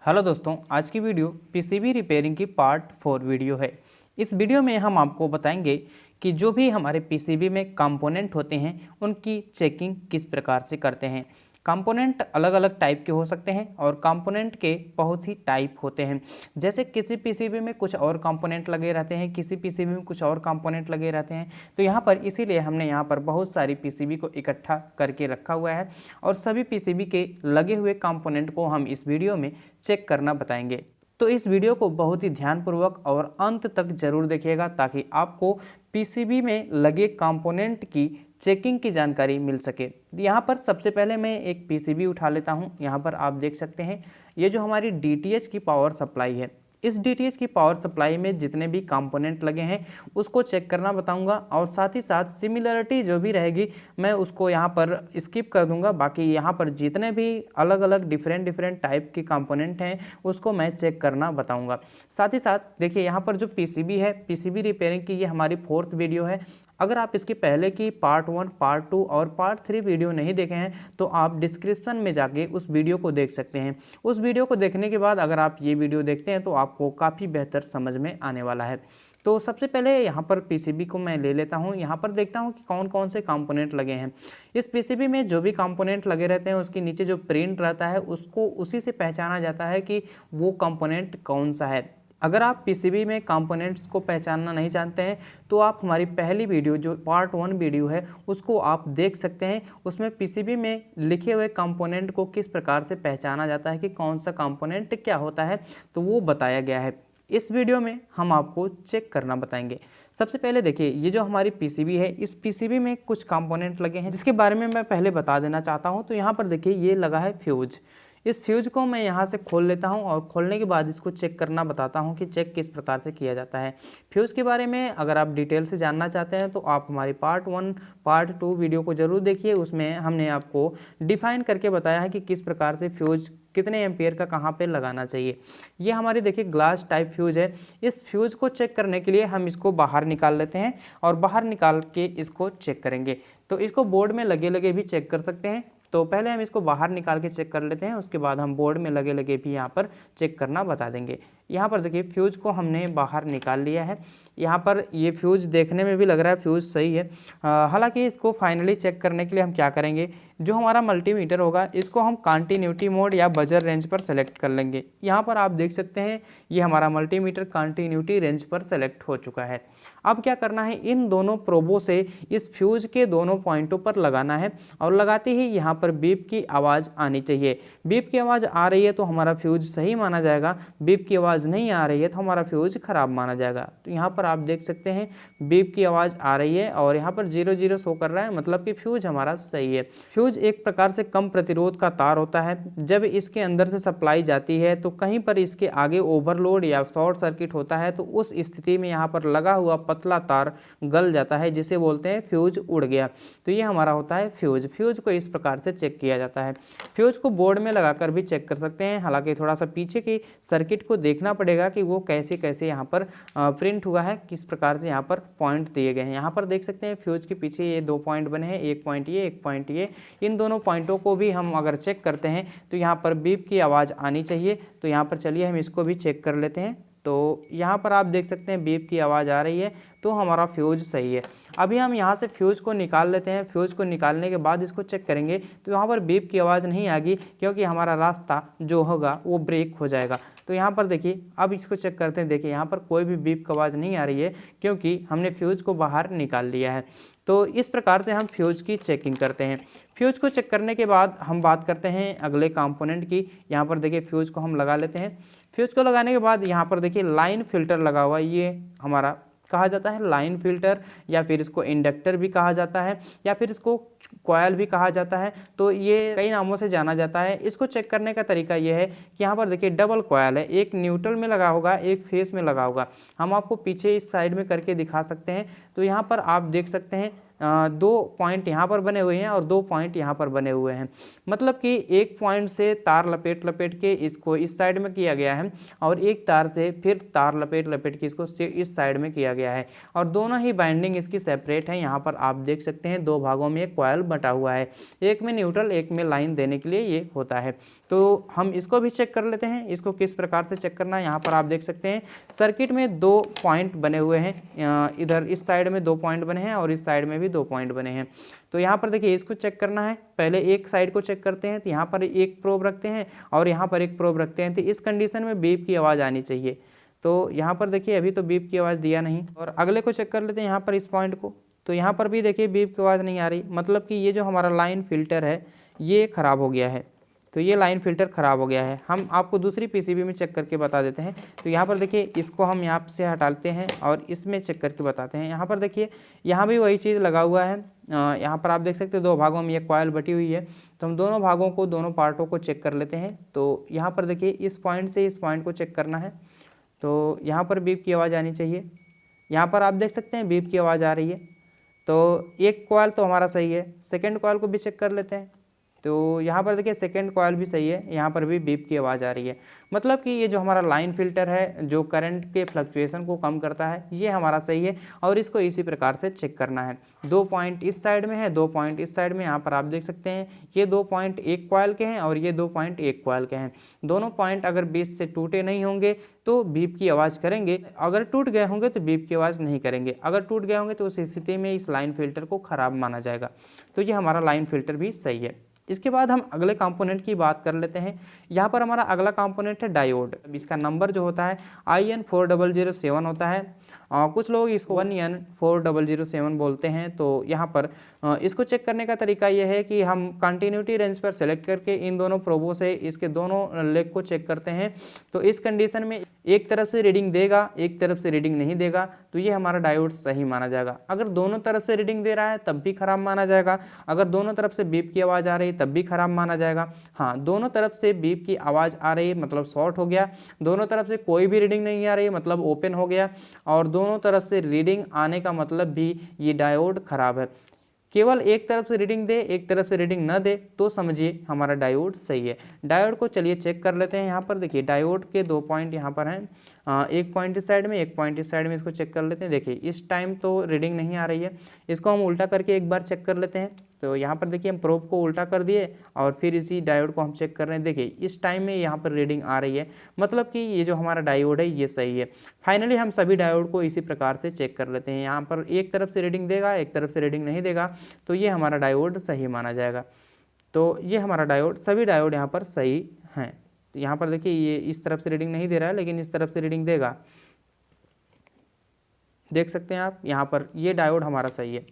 Hello दोस्तों, आज की वीडियो पीसीबी रिपेयरिंग की पार्ट 4 वीडियो है। इस वीडियो में हम आपको बताएंगे कि जो भी हमारे पीसीबी में कंपोनेंट होते हैं उनकी चेकिंग किस प्रकार से करते हैं। कंपोनेंट अलग अलग टाइप के हो सकते हैं और कंपोनेंट के बहुत ही टाइप होते हैं। जैसे किसी पीसीबी में कुछ और कंपोनेंट लगे रहते हैं, किसी पीसीबी में कुछ और कंपोनेंट लगे रहते हैं। तो यहाँ पर इसीलिए हमने यहाँ पर बहुत सारी पीसीबी को इकट्ठा करके रखा हुआ है और सभी पीसीबी के लगे हुए कंपोनेंट को हम इस वीडियो में चेक करना बताएंगे। तो इस वीडियो को बहुत ही ध्यानपूर्वक और अंत तक जरूर देखिएगा ताकि आपको पीसीबी में लगे कंपोनेंट की चेकिंग की जानकारी मिल सके। यहाँ पर सबसे पहले मैं एक पीसीबी उठा लेता हूँ। यहाँ पर आप देख सकते हैं ये जो हमारी डीटीएच की पावर सप्लाई है, इस डीटीएच की पावर सप्लाई में जितने भी कंपोनेंट लगे हैं उसको चेक करना बताऊंगा और साथ ही साथ सिमिलरिटी जो भी रहेगी मैं उसको यहाँ पर स्किप कर दूंगा। बाकी यहाँ पर जितने भी अलग अलग डिफरेंट टाइप के कंपोनेंट हैं उसको मैं चेक करना बताऊंगा। साथ ही साथ देखिए यहाँ पर जो पीसीबी है, पीसीबी रिपेयरिंग की ये हमारी 4th वीडियो है। अगर आप इसके पहले की पार्ट 1, पार्ट 2 और पार्ट 3 वीडियो नहीं देखे हैं तो आप डिस्क्रिप्शन में जाके उस वीडियो को देख सकते हैं। उस वीडियो को देखने के बाद अगर आप ये वीडियो देखते हैं तो आपको काफ़ी बेहतर समझ में आने वाला है। तो सबसे पहले यहाँ पर पीसीबी को मैं ले लेता हूँ। यहाँ पर देखता हूँ कि कौन कौन से कंपोनेंट लगे हैं। इस पीसीबी में जो भी कंपोनेंट लगे रहते हैं उसके नीचे जो प्रिंट रहता है उसको उसी से पहचाना जाता है कि वो कंपोनेंट कौन सा है। अगर आप पीसीबी में कंपोनेंट्स को पहचानना नहीं जानते हैं तो आप हमारी पहली वीडियो जो पार्ट 1 वीडियो है उसको आप देख सकते हैं। उसमें पीसीबी में लिखे हुए कंपोनेंट को किस प्रकार से पहचाना जाता है कि कौन सा कंपोनेंट क्या होता है तो वो बताया गया है। इस वीडियो में हम आपको चेक करना बताएंगे। सबसे पहले देखिए ये जो हमारी पीसीबी है, इस पीसीबी में कुछ कंपोनेंट लगे हैं जिसके बारे में मैं पहले बता देना चाहता हूँ। तो यहाँ पर देखिए ये लगा है फ्यूज। इस फ्यूज को मैं यहाँ से खोल लेता हूँ और खोलने के बाद इसको चेक करना बताता हूँ कि चेक किस प्रकार से किया जाता है। फ्यूज के बारे में अगर आप डिटेल से जानना चाहते हैं तो आप हमारी पार्ट 1, पार्ट 2 वीडियो को ज़रूर देखिए। उसमें हमने आपको डिफाइन करके बताया है कि किस प्रकार से फ्यूज कितने एम्पियर का कहाँ पे लगाना चाहिए। ये हमारी देखिए ग्लास टाइप फ्यूज है। इस फ्यूज को चेक करने के लिए हम इसको बाहर निकाल लेते हैं और बाहर निकाल के इसको चेक करेंगे। तो इसको बोर्ड में लगे लगे भी चेक कर सकते हैं। तो पहले हम इसको बाहर निकाल के चेक कर लेते हैं, उसके बाद हम बोर्ड में लगे लगे भी यहाँ पर चेक करना बता देंगे। यहाँ पर देखिए फ्यूज को हमने बाहर निकाल लिया है। यहाँ पर ये फ्यूज देखने में भी लग रहा है फ्यूज सही है। हालांकि इसको फाइनली चेक करने के लिए हम क्या करेंगे, जो हमारा मल्टीमीटर होगा इसको हम कंटिन्यूटी मोड या बजर रेंज पर सेलेक्ट कर लेंगे। यहाँ पर आप देख सकते हैं ये हमारा मल्टीमीटर कंटिन्यूटी रेंज पर सेलेक्ट हो चुका है। अब क्या करना है, इन दोनों प्रोबों से इस फ्यूज के दोनों पॉइंटों पर लगाना है और लगाते ही यहाँ पर बीप की आवाज़ आनी चाहिए। बीप की आवाज़ आ रही है तो हमारा फ्यूज सही माना जाएगा, बीप की आवाज़ नहीं आ रही है तो हमारा फ्यूज खराब माना जाएगा। तो यहाँ पर आप देख सकते हैं बीप की आवाज़ आ रही है और यहाँ पर 0 शो कर रहा है, मतलब कि फ्यूज हमारा सही है। फ्यूज एक प्रकार से कम प्रतिरोध का तार होता है। जब इसके अंदर से सप्लाई जाती है तो कहीं पर इसके आगे ओवरलोड या शॉर्ट सर्किट होता है तो उस स्थिति में यहाँ पर लगा हुआ पतला तार गल जाता है जिसे बोलते हैं फ्यूज उड़ गया। तो ये हमारा होता है फ्यूज। फ्यूज को इस प्रकार से चेक किया जाता है। फ्यूज को बोर्ड में लगाकर भी चेक कर सकते हैं, हालांकि थोड़ा सा पीछे की सर्किट को देखना पड़ेगा कि वो कैसे कैसे यहाँ पर प्रिंट हुआ है, किस प्रकार से यहाँ पर पॉइंट दिए गए हैं। यहाँ पर देख सकते हैं फ्यूज के पीछे ये 2 पॉइंट बने हैं, एक पॉइंट ये, एक पॉइंट ये। इन दोनों पॉइंटों को भी हम अगर चेक करते हैं तो यहाँ पर बीप की आवाज़ आनी चाहिए। तो यहाँ पर चलिए हम इसको भी चेक कर लेते हैं। तो यहाँ पर आप देख सकते हैं बीप की आवाज़ आ रही है तो हमारा फ्यूज सही है। अभी हम यहाँ से फ्यूज को निकाल लेते हैं। फ्यूज को निकालने के बाद इसको चेक करेंगे तो यहाँ पर बीप की आवाज़ नहीं आएगी क्योंकि हमारा रास्ता जो होगा वो ब्रेक हो जाएगा। तो यहाँ पर देखिए अब इसको चेक करते हैं। देखिए यहाँ पर कोई भी बीप की आवाज़ नहीं आ रही है क्योंकि हमने फ्यूज को बाहर निकाल लिया है। तो इस प्रकार से हम फ्यूज की चेकिंग करते हैं। फ्यूज को चेक करने के बाद हम बात करते हैं अगले कंपोनेंट की। यहाँ पर देखिए फ्यूज को हम लगा लेते हैं। फ्यूज को लगाने के बाद यहाँ पर देखिए लाइन फिल्टर लगा हुआ है, ये हमारा कहा जाता है लाइन फिल्टर, या फिर इसको इंडक्टर भी कहा जाता है, या फिर इसको कॉयल भी कहा जाता है। तो ये कई नामों से जाना जाता है। इसको चेक करने का तरीका ये है कि यहाँ पर देखिए डबल कॉयल है, एक न्यूट्रल में लगा होगा, एक फेस में लगा होगा। हम आपको पीछे इस साइड में करके दिखा सकते हैं। तो यहाँ पर आप देख सकते हैं दो पॉइंट यहाँ पर बने हुए हैं और दो पॉइंट यहाँ पर बने हुए हैं। मतलब कि एक पॉइंट से तार लपेट लपेट के इसको इस साइड में किया गया है और एक तार से फिर तार लपेट लपेट के इसको इस साइड में किया गया है और दोनों ही बाइंडिंग इसकी सेपरेट है। यहाँ पर आप देख सकते हैं दो भागों में एक कॉइल बटा हुआ है, एक में न्यूट्रल एक में लाइन देने के लिए ये होता है। तो हम इसको भी चेक कर लेते हैं। इसको किस प्रकार से चेक करना है, यहाँ पर आप देख सकते हैं सर्किट में दो पॉइंट बने हुए हैं, इधर इस साइड में दो पॉइंट बने हैं और इस साइड में भी दो पॉइंट बने हैं। तो यहाँ पर देखिए इसको चेक करना है, पहले एक साइड को चेक करते हैं। तो यहाँ पर एक प्रोब रखते हैं और यहाँ पर एक प्रोब रखते हैं। तो इस कंडीशन में बीप की आवाज़ आनी चाहिए। तो यहाँ पर देखिए अभी तो बीप की आवाज़ दिया नहीं। और अगले को चेक कर लेते हैं यहाँ पर इस पॉइंट को। तो यहाँ पर भी देखिए बीप की आवाज़ नहीं आ रही, मतलब कि ये जो हमारा लाइन फिल्टर है ये ख़राब हो गया है। तो ये लाइन फिल्टर ख़राब हो गया है। हम आपको दूसरी पीसीबी में चेक करके बता देते हैं। तो यहाँ पर देखिए इसको हम यहाँ से हटाते हैं और इसमें चेक करके बताते हैं। यहाँ पर देखिए यहाँ भी वही चीज़ लगा हुआ है। यहाँ पर आप देख सकते हैं दो भागों में ये कॉइल बटी हुई है। तो हम दोनों भागों को दोनों पार्टों को चेक कर लेते हैं। तो यहाँ पर देखिए इस पॉइंट से इस पॉइंट को चेक करना है। तो यहाँ पर बीप की आवाज़ आनी चाहिए। यहाँ पर आप देख सकते हैं बीप की आवाज़ आ रही है। तो एक कॉइल तो हमारा सही है, सेकेंड कॉइल को भी चेक कर लेते हैं। तो यहाँ पर देखिए सेकेंड कॉइल भी सही है, यहाँ पर भी बीप की आवाज़ आ रही है। मतलब कि ये जो हमारा लाइन फिल्टर है जो करंट के फ्लक्चुएशन को कम करता है ये हमारा सही है और इसको इसी प्रकार से चेक करना है। दो पॉइंट इस साइड में है, दो पॉइंट इस साइड में। यहाँ पर आप देख सकते हैं ये दो पॉइंट एक कॉइल के हैं और ये दो पॉइंट एक कॉइल के हैं। दोनों पॉइंट अगर बीच से टूटे नहीं होंगे तो बीप की आवाज़ करेंगे, अगर टूट गए होंगे तो बीप की आवाज़ नहीं करेंगे। अगर टूट गए होंगे तो उस स्थिति में इस लाइन फिल्टर को ख़राब माना जाएगा। तो ये हमारा लाइन फिल्टर भी सही है। इसके बाद हम अगले कंपोनेंट की बात कर लेते हैं। यहाँ पर हमारा अगला कंपोनेंट है डायोड। इसका नंबर जो होता है IN4007 होता है। कुछ लोग इसको 1N4007 बोलते हैं। तो यहाँ पर इसको चेक करने का तरीका यह है कि हम कंटिन्यूटी रेंज पर सेलेक्ट करके इन दोनों प्रोबों से इसके दोनों लेग को चेक करते हैं। तो इस कंडीशन में एक तरफ से रीडिंग देगा, एक तरफ से रीडिंग नहीं देगा, तो ये हमारा डायोड सही माना जाएगा। अगर दोनों तरफ से रीडिंग दे रहा है तब भी खराब माना जाएगा। अगर दोनों तरफ से बीप की आवाज़ आ रही है तब भी खराब माना जाएगा। हाँ, दोनों तरफ से बीप की आवाज़ आ रही है मतलब शॉर्ट हो गया, दोनों तरफ से कोई भी रीडिंग नहीं आ रही है मतलब ओपन हो गया, और दोनों तरफ से रीडिंग आने का मतलब भी ये डायोड खराब है। केवल एक तरफ से रीडिंग दे, एक तरफ से रीडिंग न दे तो समझिए हमारा डायोड सही है। डायोड को चलिए चेक कर लेते हैं। यहाँ पर देखिए डायोड के दो पॉइंट यहाँ पर हैं, एक पॉइंट इस साइड में एक पॉइंट इस साइड में। इसको चेक कर लेते हैं। देखिए इस टाइम तो रीडिंग नहीं आ रही है, इसको हम उल्टा करके एक बार चेक कर लेते हैं। तो यहाँ पर देखिए हम प्रोब को उल्टा कर दिए और फिर इसी डायोड को हम चेक कर रहे हैं। देखिए इस टाइम में यहाँ पर रीडिंग आ रही है, मतलब कि ये जो हमारा डायोड है ये सही है। फाइनली हम सभी डायोड को इसी प्रकार से चेक कर लेते हैं। यहाँ पर एक तरफ से रीडिंग देगा, एक तरफ से रीडिंग नहीं देगा, तो ये हमारा डायोड सही माना जाएगा। तो ये हमारा डायोड, सभी डायोड यहाँ पर सही हैं। तो यहाँ पर देखिए ये इस तरफ से रीडिंग नहीं दे रहा है लेकिन इस तरफ से रीडिंग देगा, देख सकते हैं आप। यहाँ पर ये डायोड हमारा सही है।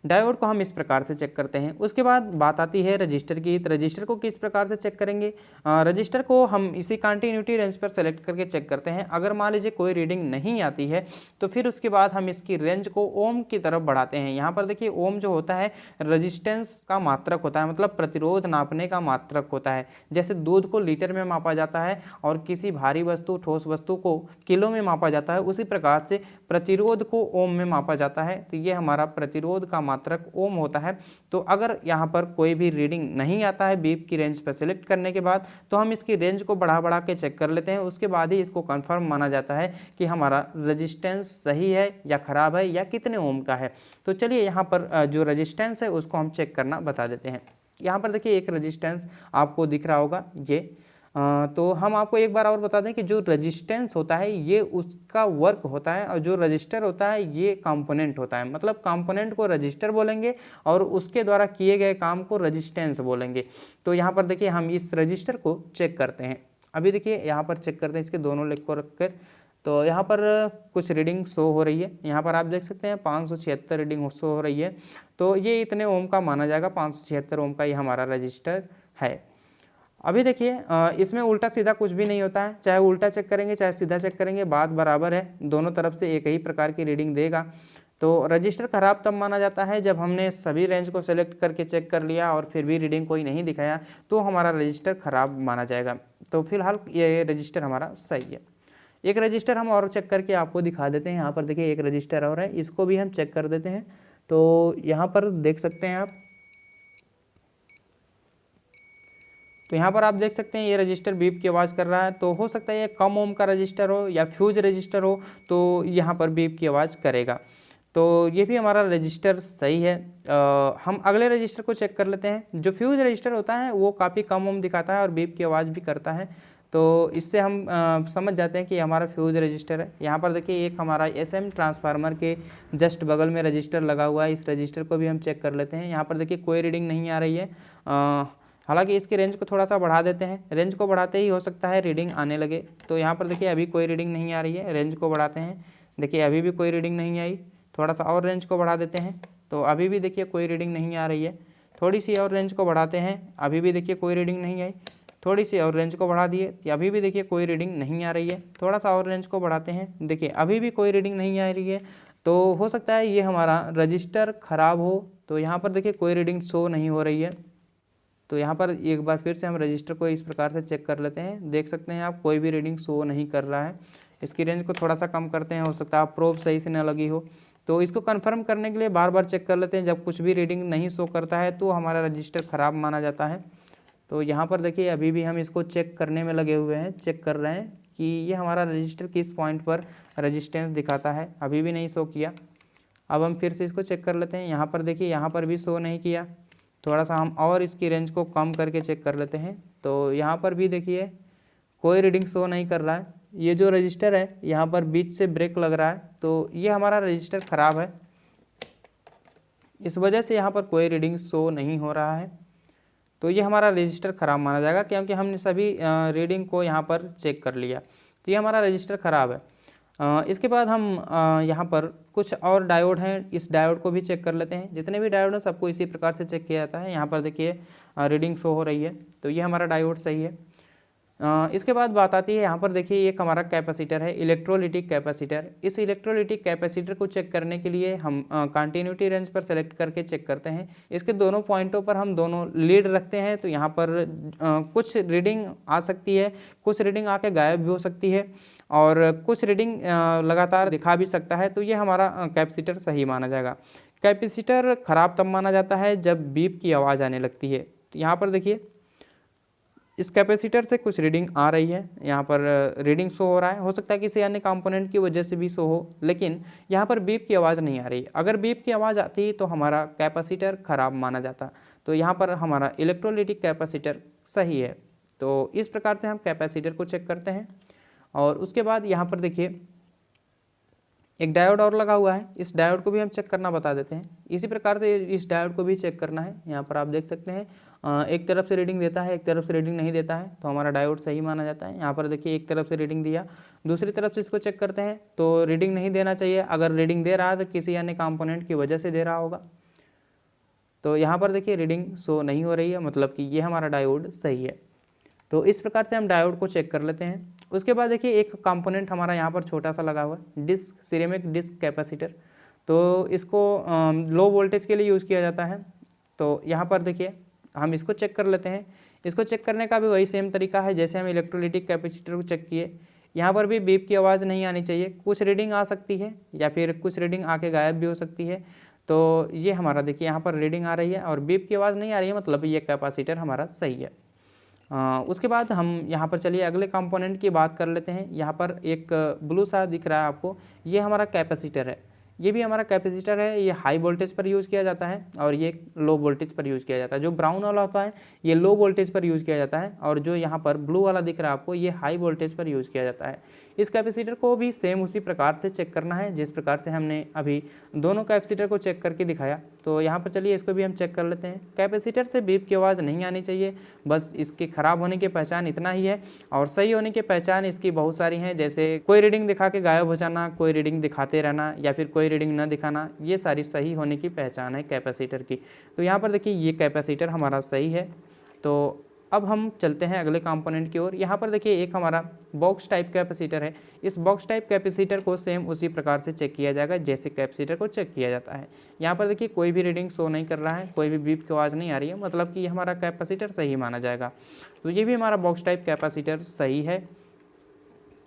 डायोड को हम इस प्रकार से चेक करते हैं। उसके बाद बात आती है रजिस्टर की। तो रजिस्टर को किस प्रकार से चेक करेंगे? रजिस्टर को हम इसी कंटिन्यूटी रेंज पर सेलेक्ट करके चेक करते हैं। अगर मान लीजिए कोई रीडिंग नहीं आती है तो फिर उसके बाद हम इसकी रेंज को ओम की तरफ बढ़ाते हैं। यहाँ पर देखिए ओम जो होता है रजिस्टेंस का मात्रक होता है, मतलब प्रतिरोध नापने का मात्रक होता है। जैसे दूध को लीटर में मापा जाता है और किसी भारी वस्तु ठोस वस्तु को किलो में मापा जाता है, उसी प्रकार से प्रतिरोध को ओम में मापा जाता है। तो ये हमारा प्रतिरोध का मात्रक ओम होता है। तो अगर यहाँ पर कोई भी रीडिंग नहीं आता है बीप की रेंज पर सेलेक्ट करने के बाद, तो हम इसकी रेंज को बढ़ा बढ़ा के चेक कर लेते हैं। उसके बाद ही इसको कंफर्म माना जाता है कि हमारा रेजिस्टेंस सही है या खराब है या कितने ओम का है। तो चलिए यहाँ पर जो रेजिस्टेंस है उसको हम चेक करना बता देते हैं। यहाँ पर देखिए एक रेजिस्टेंस आपको दिख रहा होगा ये। तो हम आपको एक बार और बता दें कि जो रेजिस्टेंस होता है ये उसका वर्क होता है और जो रजिस्टर होता है ये कंपोनेंट होता है। मतलब कंपोनेंट को रजिस्टर बोलेंगे और उसके द्वारा किए गए काम को रेजिस्टेंस बोलेंगे। तो यहाँ पर देखिए हम इस रजिस्टर को चेक करते हैं। अभी देखिए यहाँ पर चेक करते हैं इसके दोनों लेग को रखकर। तो यहाँ पर कुछ रीडिंग शो हो रही है। यहाँ पर आप देख सकते हैं 576 रीडिंग शो हो रही है। तो ये इतने ओम का माना जाएगा, 576 ओम का ये हमारा रजिस्टर है। अभी देखिए इसमें उल्टा सीधा कुछ भी नहीं होता है, चाहे उल्टा चेक करेंगे चाहे सीधा चेक करेंगे बात बराबर है, दोनों तरफ से एक ही प्रकार की रीडिंग देगा। तो रजिस्टर खराब तब माना जाता है जब हमने सभी रेंज को सेलेक्ट करके चेक कर लिया और फिर भी रीडिंग कोई नहीं दिखाया, तो हमारा रजिस्टर खराब माना जाएगा। तो फिलहाल ये रजिस्टर हमारा सही है। एक रजिस्टर हम और चेक करके आपको दिखा देते हैं। यहाँ पर देखिए एक रजिस्टर और है, इसको भी हम चेक कर देते हैं। तो यहाँ पर देख सकते हैं आप, तो यहाँ पर आप देख सकते हैं ये रजिस्टर बीप की आवाज़ कर रहा है। तो हो सकता है ये कम ओम का रजिस्टर हो या फ्यूज रजिस्टर हो, तो यहाँ पर बीप की आवाज़ करेगा। तो ये भी हमारा रजिस्टर सही है। हम अगले रजिस्टर को चेक कर लेते हैं। जो फ्यूज रजिस्टर होता है वो काफ़ी कम ओम दिखाता है और बीप की आवाज़ भी करता है। तो इससे हम समझ जाते हैं कि हमारा फ्यूज रजिस्टर है। यहाँ पर देखिए एक हमारा SM ट्रांसफार्मर के जस्ट बगल में रजिस्टर लगा हुआ है। इस रजिस्टर को भी हम चेक कर लेते हैं। यहाँ पर देखिए कोई रीडिंग नहीं आ रही है। हालांकि इसकी रेंज को थोड़ा सा बढ़ा देते हैं। रेंज को बढ़ाते ही हो सकता है रीडिंग आने लगे। तो यहाँ पर देखिए अभी कोई रीडिंग नहीं आ रही है। रेंज को बढ़ाते हैं, देखिए अभी भी कोई रीडिंग नहीं आई। थोड़ा सा और रेंज को बढ़ा देते हैं, तो अभी भी देखिए कोई रीडिंग नहीं आ रही है। थोड़ी सी और रेंज को बढ़ाते हैं, अभी भी देखिए कोई रीडिंग नहीं आई। थोड़ी सी और रेंज को बढ़ा दिए, अभी भी देखिए कोई रीडिंग नहीं आ रही है। थोड़ा सा और रेंज को बढ़ाते हैं, देखिए अभी भी कोई रीडिंग नहीं आ रही है। तो हो सकता है ये हमारा रजिस्टर ख़राब हो। तो यहाँ पर देखिए कोई रीडिंग शो नहीं हो रही है। तो यहाँ पर एक बार फिर से हम रजिस्टर को इस प्रकार से चेक कर लेते हैं। देख सकते हैं आप कोई भी रीडिंग शो नहीं कर रहा है। इसकी रेंज को थोड़ा सा कम करते हैं, हो सकता है प्रोब सही से न लगी हो। तो इसको कंफर्म करने के लिए बार बार चेक कर लेते हैं। जब कुछ भी रीडिंग नहीं शो करता है तो हमारा रजिस्टर ख़राब माना जाता है। तो यहाँ पर देखिए अभी भी हम इसको चेक करने में लगे हुए हैं, चेक कर रहे हैं कि ये हमारा रजिस्टर किस पॉइंट पर रजिस्टेंस दिखाता है। अभी भी नहीं शो किया। अब हम फिर से इसको चेक कर लेते हैं। यहाँ पर देखिए यहाँ पर भी शो नहीं किया। थोड़ा सा हम और इसकी रेंज को कम करके चेक कर लेते हैं। तो यहाँ पर भी देखिए कोई रीडिंग शो नहीं कर रहा है। ये जो रजिस्टर है यहाँ पर बीच से ब्रेक लग रहा है, तो ये हमारा रजिस्टर ख़राब है। इस वजह से यहाँ पर कोई रीडिंग शो नहीं हो रहा है। तो ये हमारा रजिस्टर ख़राब माना जाएगा, क्योंकि हमने सभी रीडिंग को यहाँ पर चेक कर लिया। तो ये हमारा रजिस्टर ख़राब है। इसके बाद हम यहाँ पर कुछ और डायोड हैं, इस डायोड को भी चेक कर लेते हैं। जितने भी डायोड हैं सबको इसी प्रकार से चेक किया जाता है। यहाँ पर देखिए रीडिंग शो हो रही है, तो ये हमारा डायोड सही है। इसके बाद बात आती है यहाँ पर देखिए एक हमारा कैपेसिटर है, इलेक्ट्रोलिटिक कैपेसिटर। इस इलेक्ट्रोलिटिक कैपेसिटर को चेक करने के लिए हम कंटिन्यूटी रेंज पर सेलेक्ट करके चेक करते हैं। इसके दोनों पॉइंटों पर हम दोनों लीड रखते हैं। तो यहाँ पर कुछ रीडिंग आ सकती है, कुछ रीडिंग आके गायब भी हो सकती है और कुछ रीडिंग लगातार दिखा भी सकता है। तो ये हमारा कैपेसिटर सही माना जाएगा। कैपेसिटर ख़राब तब माना जाता है जब बीप की आवाज़ आने लगती है। तो यहाँ पर देखिए इस कैपेसिटर से कुछ रीडिंग आ रही है, यहाँ पर रीडिंग शो हो रहा है। हो सकता है किसी अन्य कंपोनेंट की वजह से भी शो हो, लेकिन यहाँ पर बीप की आवाज़ नहीं आ रही। अगर बीप की आवाज़ आती तो हमारा कैपेसिटर ख़राब माना जाता। तो यहाँ पर हमारा इलेक्ट्रोलिटिक कैपेसिटर सही है। तो इस प्रकार से हम कैपेसिटर को चेक करते हैं। और उसके बाद यहाँ पर देखिए एक डायोड और लगा हुआ है, इस डायोड को भी हम चेक करना बता देते हैं। इसी प्रकार से इस डायोड को भी चेक करना है। यहाँ पर आप देख सकते हैं एक तरफ से रीडिंग देता है, एक तरफ से रीडिंग नहीं देता है, तो हमारा डायोड सही माना जाता है। यहाँ पर देखिए एक तरफ से रीडिंग दिया, दूसरी तरफ से इसको चेक करते हैं तो रीडिंग नहीं देना चाहिए। अगर रीडिंग दे रहा है तो किसी अन्य कंपोनेंट की वजह से दे रहा होगा। तो यहाँ पर देखिए रीडिंग शो नहीं हो रही है, मतलब कि ये हमारा डायोड सही है। तो इस प्रकार से हम डायोड को चेक कर लेते हैं। उसके बाद देखिए एक कंपोनेंट हमारा यहाँ पर छोटा सा लगा हुआ है, डिस्क, सिरेमिक डिस्क कैपेसिटर। तो इसको लो वोल्टेज के लिए यूज़ किया जाता है। तो यहाँ पर देखिए हम इसको चेक कर लेते हैं। इसको चेक करने का भी वही सेम तरीका है जैसे हम इलेक्ट्रोलिटिक कैपेसिटर को चेक किए। यहाँ पर भी बीप की आवाज़ नहीं आनी चाहिए। कुछ रीडिंग आ सकती है या फिर कुछ रीडिंग आके गायब भी हो सकती है। तो ये हमारा देखिए यहाँ पर रीडिंग आ रही है और बीप की आवाज़ नहीं आ रही है, मतलब ये कैपेसिटर हमारा सही है। उसके बाद हम यहाँ पर चलिए अगले कंपोनेंट की बात कर लेते हैं। यहाँ पर एक ब्लू सा दिख रहा है आपको, ये हमारा कैपेसिटर है। ये भी हमारा कैपेसिटर है। ये हाई वोल्टेज पर यूज़ किया जाता है और ये लो वोल्टेज पर यूज़ किया जाता है। जो ब्राउन वाला होता है ये लो वोल्टेज पर यूज़ किया जाता है और जो यहाँ पर ब्लू वाला दिख रहा है आपको ये हाई वोल्टेज पर यूज़ किया जाता है। इस कैपेसिटर को भी सेम उसी प्रकार से चेक करना है जिस प्रकार से हमने अभी दोनों कैपेसिटर को चेक करके दिखाया। तो यहाँ पर चलिए इसको भी हम चेक कर लेते हैं। कैपेसिटर से बीप की आवाज़ नहीं आनी चाहिए, बस इसके ख़राब होने की पहचान इतना ही है। और सही होने की पहचान इसकी बहुत सारी हैं, जैसे कोई रीडिंग दिखा के गायब हो जाना, कोई रीडिंग दिखाते रहना या फिर कोई रीडिंग न दिखाना, ये सारी सही होने की पहचान है कैपेसिटर की। तो यहाँ पर देखिए ये कैपेसिटर हमारा सही है। तो अब हम चलते हैं अगले कंपोनेंट की ओर। यहाँ पर देखिए एक हमारा बॉक्स टाइप कैपेसिटर है। इस बॉक्स टाइप कैपेसिटर को सेम उसी प्रकार से चेक किया जाएगा जैसे कैपेसिटर को चेक किया जाता है। यहाँ पर देखिए कोई भी रीडिंग शो नहीं कर रहा है, कोई भी बीप की आवाज़ नहीं आ रही है, मतलब कि ये हमारा कैपेसिटर सही माना जाएगा। तो ये भी हमारा बॉक्स टाइप कैपेसिटर सही है।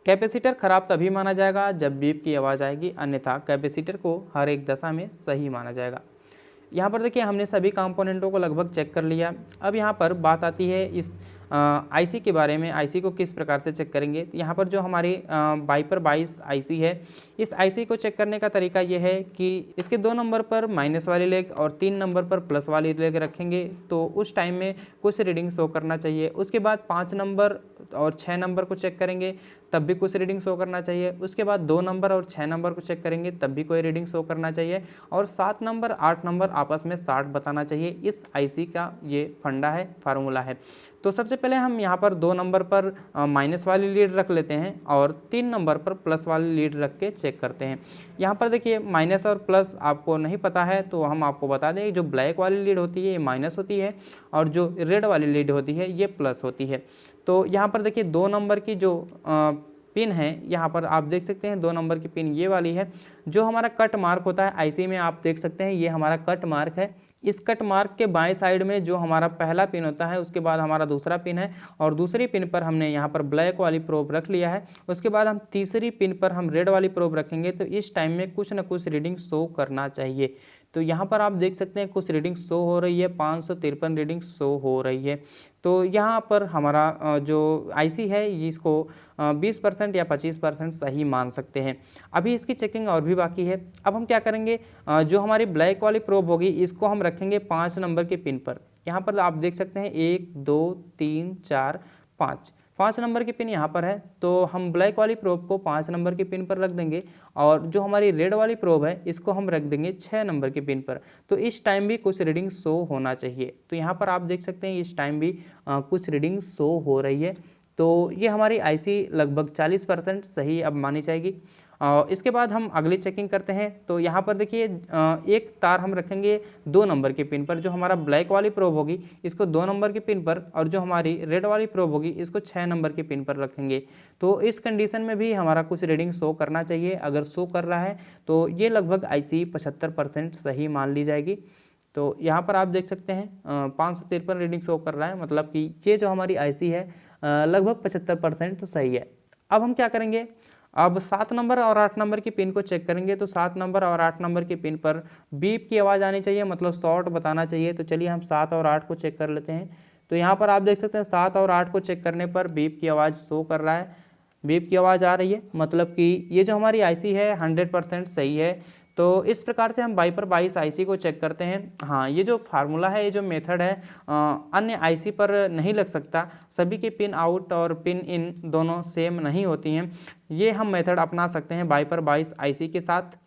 कैपेसिटर खराब तभी माना जाएगा जब बीप की आवाज़ आएगी, अन्यथा कैपेसिटर को हर एक दशा में सही माना जाएगा। यहाँ पर देखिए हमने सभी कंपोनेंटों को लगभग चेक कर लिया। अब यहाँ पर बात आती है इस आईसी के बारे में, आईसी को किस प्रकार से चेक करेंगे। तो यहाँ पर जो हमारी वाइपर 22 आईसी है, इस आईसी को चेक करने का तरीका यह है कि इसके 2 नंबर पर माइनस वाली लेग और 3 नंबर पर प्लस वाली लेग रखेंगे तो उस टाइम में कुछ रीडिंग शो करना चाहिए। उसके बाद 5 नंबर और 6 नंबर को चेक करेंगे तब भी कुछ रीडिंग शो करना चाहिए। उसके बाद 2 नंबर और 6 नंबर को चेक करेंगे तब भी कोई रीडिंग शो करना चाहिए। और 7 नंबर 8 नंबर आपस में 60 बताना चाहिए। इस आईसी का ये फंडा है, फार्मूला है। तो सबसे पहले हम यहाँ पर 2 नंबर पर माइनस वाली लीड रख लेते हैं और 3 नंबर पर प्लस वाली लीड रख के चेक करते हैं। यहाँ पर देखिए माइनस और प्लस आपको नहीं पता है तो हम आपको बता दें, जो ब्लैक वाली लीड होती है ये माइनस होती है और जो रेड वाली लीड होती है ये प्लस होती है। तो यहाँ पर देखिए 2 नंबर की जो पिन है, यहाँ पर आप देख सकते हैं 2 नंबर की पिन ये वाली है। जो हमारा कट मार्क होता है आईसी में आप देख सकते हैं ये हमारा कट मार्क है। इस कट मार्क के बाएं साइड में जो हमारा पहला पिन होता है उसके बाद हमारा दूसरा पिन है और दूसरी पिन पर हमने यहाँ पर ब्लैक वाली प्रोब रख लिया है। उसके बाद हम तीसरी पिन पर हम रेड वाली प्रोब रखेंगे तो इस टाइम में कुछ ना कुछ रीडिंग शो करना चाहिए। तो यहाँ पर आप देख सकते हैं कुछ रीडिंग शो हो रही है, 553 रीडिंग शो हो रही है। तो यहाँ पर हमारा जो आईसी है इसको 20% या 25% सही मान सकते हैं। अभी इसकी चेकिंग और भी बाकी है। अब हम क्या करेंगे, जो हमारी ब्लैक वाली प्रोब होगी इसको हम रखेंगे 5 नंबर के पिन पर। यहाँ पर आप देख सकते हैं 1 2 3 4 5 नंबर की पिन यहाँ पर है तो हम ब्लैक वाली प्रोब को 5 नंबर की पिन पर रख देंगे और जो हमारी रेड वाली प्रोब है इसको हम रख देंगे 6 नंबर की पिन पर। तो इस टाइम भी कुछ रीडिंग शो होना चाहिए। तो यहाँ पर आप देख सकते हैं इस टाइम भी कुछ रीडिंग शो हो रही है। तो ये हमारी आईसी लगभग 40% सही अब मानी जाएगी। इसके बाद हम अगली चेकिंग करते हैं। तो यहाँ पर देखिए एक तार हम रखेंगे 2 नंबर के पिन पर। जो हमारा ब्लैक वाली प्रोब होगी इसको 2 नंबर के पिन पर और जो हमारी रेड वाली प्रोब होगी इसको 6 नंबर के पिन पर रखेंगे। तो इस कंडीशन में भी हमारा कुछ रीडिंग शो करना चाहिए। अगर शो कर रहा है तो ये लगभग आईसी 75% सही मान ली जाएगी। तो यहाँ पर आप देख सकते हैं 553 रीडिंग शो कर रहा है, मतलब कि ये जो हमारी आईसी है लगभग 75% तो सही है। अब हम क्या करेंगे, अब 7 नंबर और 8 नंबर की पिन को चेक करेंगे। तो 7 नंबर और 8 नंबर की पिन पर बीप की आवाज़ आनी चाहिए, मतलब शॉर्ट बताना चाहिए। तो चलिए हम 7 और 8 को चेक कर लेते हैं। तो यहाँ पर आप देख सकते हैं 7 और 8 को चेक करने पर बीप की आवाज़ शो कर रहा है, बीप की आवाज़ आ रही है, मतलब कि ये जो हमारी आईसी है 100% सही है। तो इस प्रकार से हम वाइपर 22 आईसी को चेक करते हैं। हाँ, ये जो फार्मूला है, ये जो मेथड है अन्य आईसी पर नहीं लग सकता। सभी की पिन आउट और पिन इन दोनों सेम नहीं होती हैं। ये हम मेथड अपना सकते हैं वाइपर 22 आईसी के साथ।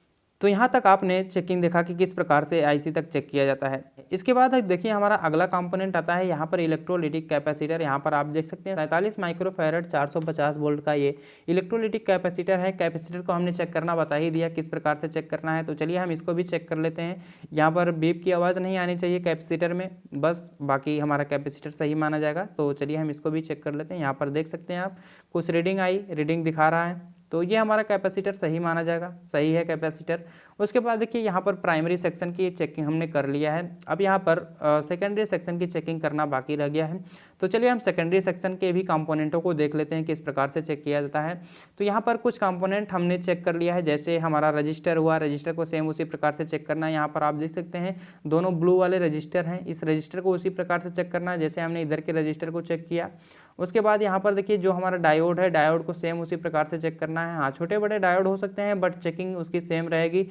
तो यहाँ तक आपने चेकिंग देखा कि किस प्रकार से आईसी तक चेक किया जाता है। इसके बाद देखिए हमारा अगला कंपोनेंट आता है यहाँ पर इलेक्ट्रोलिटिक कैपेसिटर। यहाँ पर आप देख सकते हैं 47 माइक्रोफैरड 450 वोल्ट का ये इलेक्ट्रोलिटिक कैपेसिटर है। कैपेसिटर को हमने चेक करना बता ही दिया किस प्रकार से चेक करना है। तो चलिए हम इसको भी चेक कर लेते हैं। यहाँ पर बीप की आवाज़ नहीं आनी चाहिए कैपेसिटर में, बस बाकी हमारा कैपेसिटर सही माना जाएगा। तो चलिए हम इसको भी चेक कर लेते हैं। यहाँ पर देख सकते हैं आप कुछ रीडिंग आई, रीडिंग दिखा रहा है, तो ये हमारा कैपेसिटर सही माना जाएगा, सही है कैपेसिटर। उसके बाद देखिए यहाँ पर प्राइमरी सेक्शन की चेकिंग हमने कर लिया है। अब यहाँ पर सेकेंडरी सेक्शन की चेकिंग करना बाकी रह गया है। तो चलिए हम सेकेंडरी सेक्शन के भी कंपोनेंटों को देख लेते हैं किस प्रकार से चेक किया जाता है। तो यहाँ पर कुछ कंपोनेंट हमने चेक कर लिया है, जैसे हमारा रजिस्टर हुआ, रजिस्टर को सेम उसी प्रकार से चेक करना है। यहाँ पर आप देख सकते हैं दोनों ब्लू वाले रजिस्टर हैं, इस रजिस्टर को उसी प्रकार से चेक करना है जैसे हमने इधर के रजिस्टर को चेक किया। उसके बाद यहाँ पर देखिए जो हमारा डायोड है, डायोड को सेम उसी प्रकार से चेक करना है। हाँ, छोटे बड़े डायोड हो सकते हैं बट चेकिंग उसकी सेम रहेगी।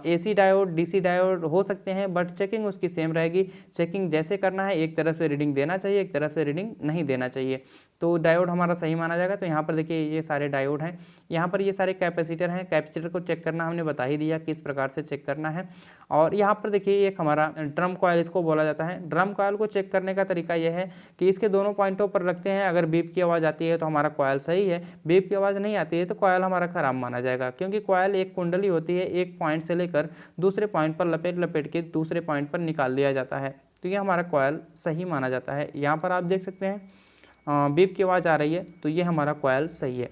एसी डायोड, डीसी डायोड हो सकते हैं बट चेकिंग उसकी सेम रहेगी। चेकिंग जैसे करना है, एक तरफ से रीडिंग देना चाहिए, एक तरफ से रीडिंग नहीं देना चाहिए। तो डायोड हमारा सही माना जाएगा। तो यहाँ पर देखिए ये सारे डायोड हैं, यहाँ पर ये सारे कैपेसिटर हैं। कैपेसिटर को चेक करना हमने बता ही दिया किस प्रकार से चेक करना है। और यहाँ पर देखिए एक हमारा ड्रम कॉयल इसको बोला जाता है। ड्रम कॉयल को चेक करने का तरीका यह है कि इसके दोनों पॉइंटों पर रखते हैं। अगर बीप की आवाज़ आती है तो हमारा कॉयल सही है, बीप की आवाज़ नहीं आती है तो कॉयल हमारा खराब माना जाएगा, क्योंकि कॉयल एक कुंडली होती है, एक पॉइंट से लेकर दूसरे पॉइंट पर लपेट लपेट के दूसरे पॉइंट पर निकाल दिया जाता है। तो ये हमारा कॉयल सही माना जाता है। यहाँ पर आप देख सकते हैं बीप की आवाज़ आ रही है, तो ये हमारा कॉयल सही है।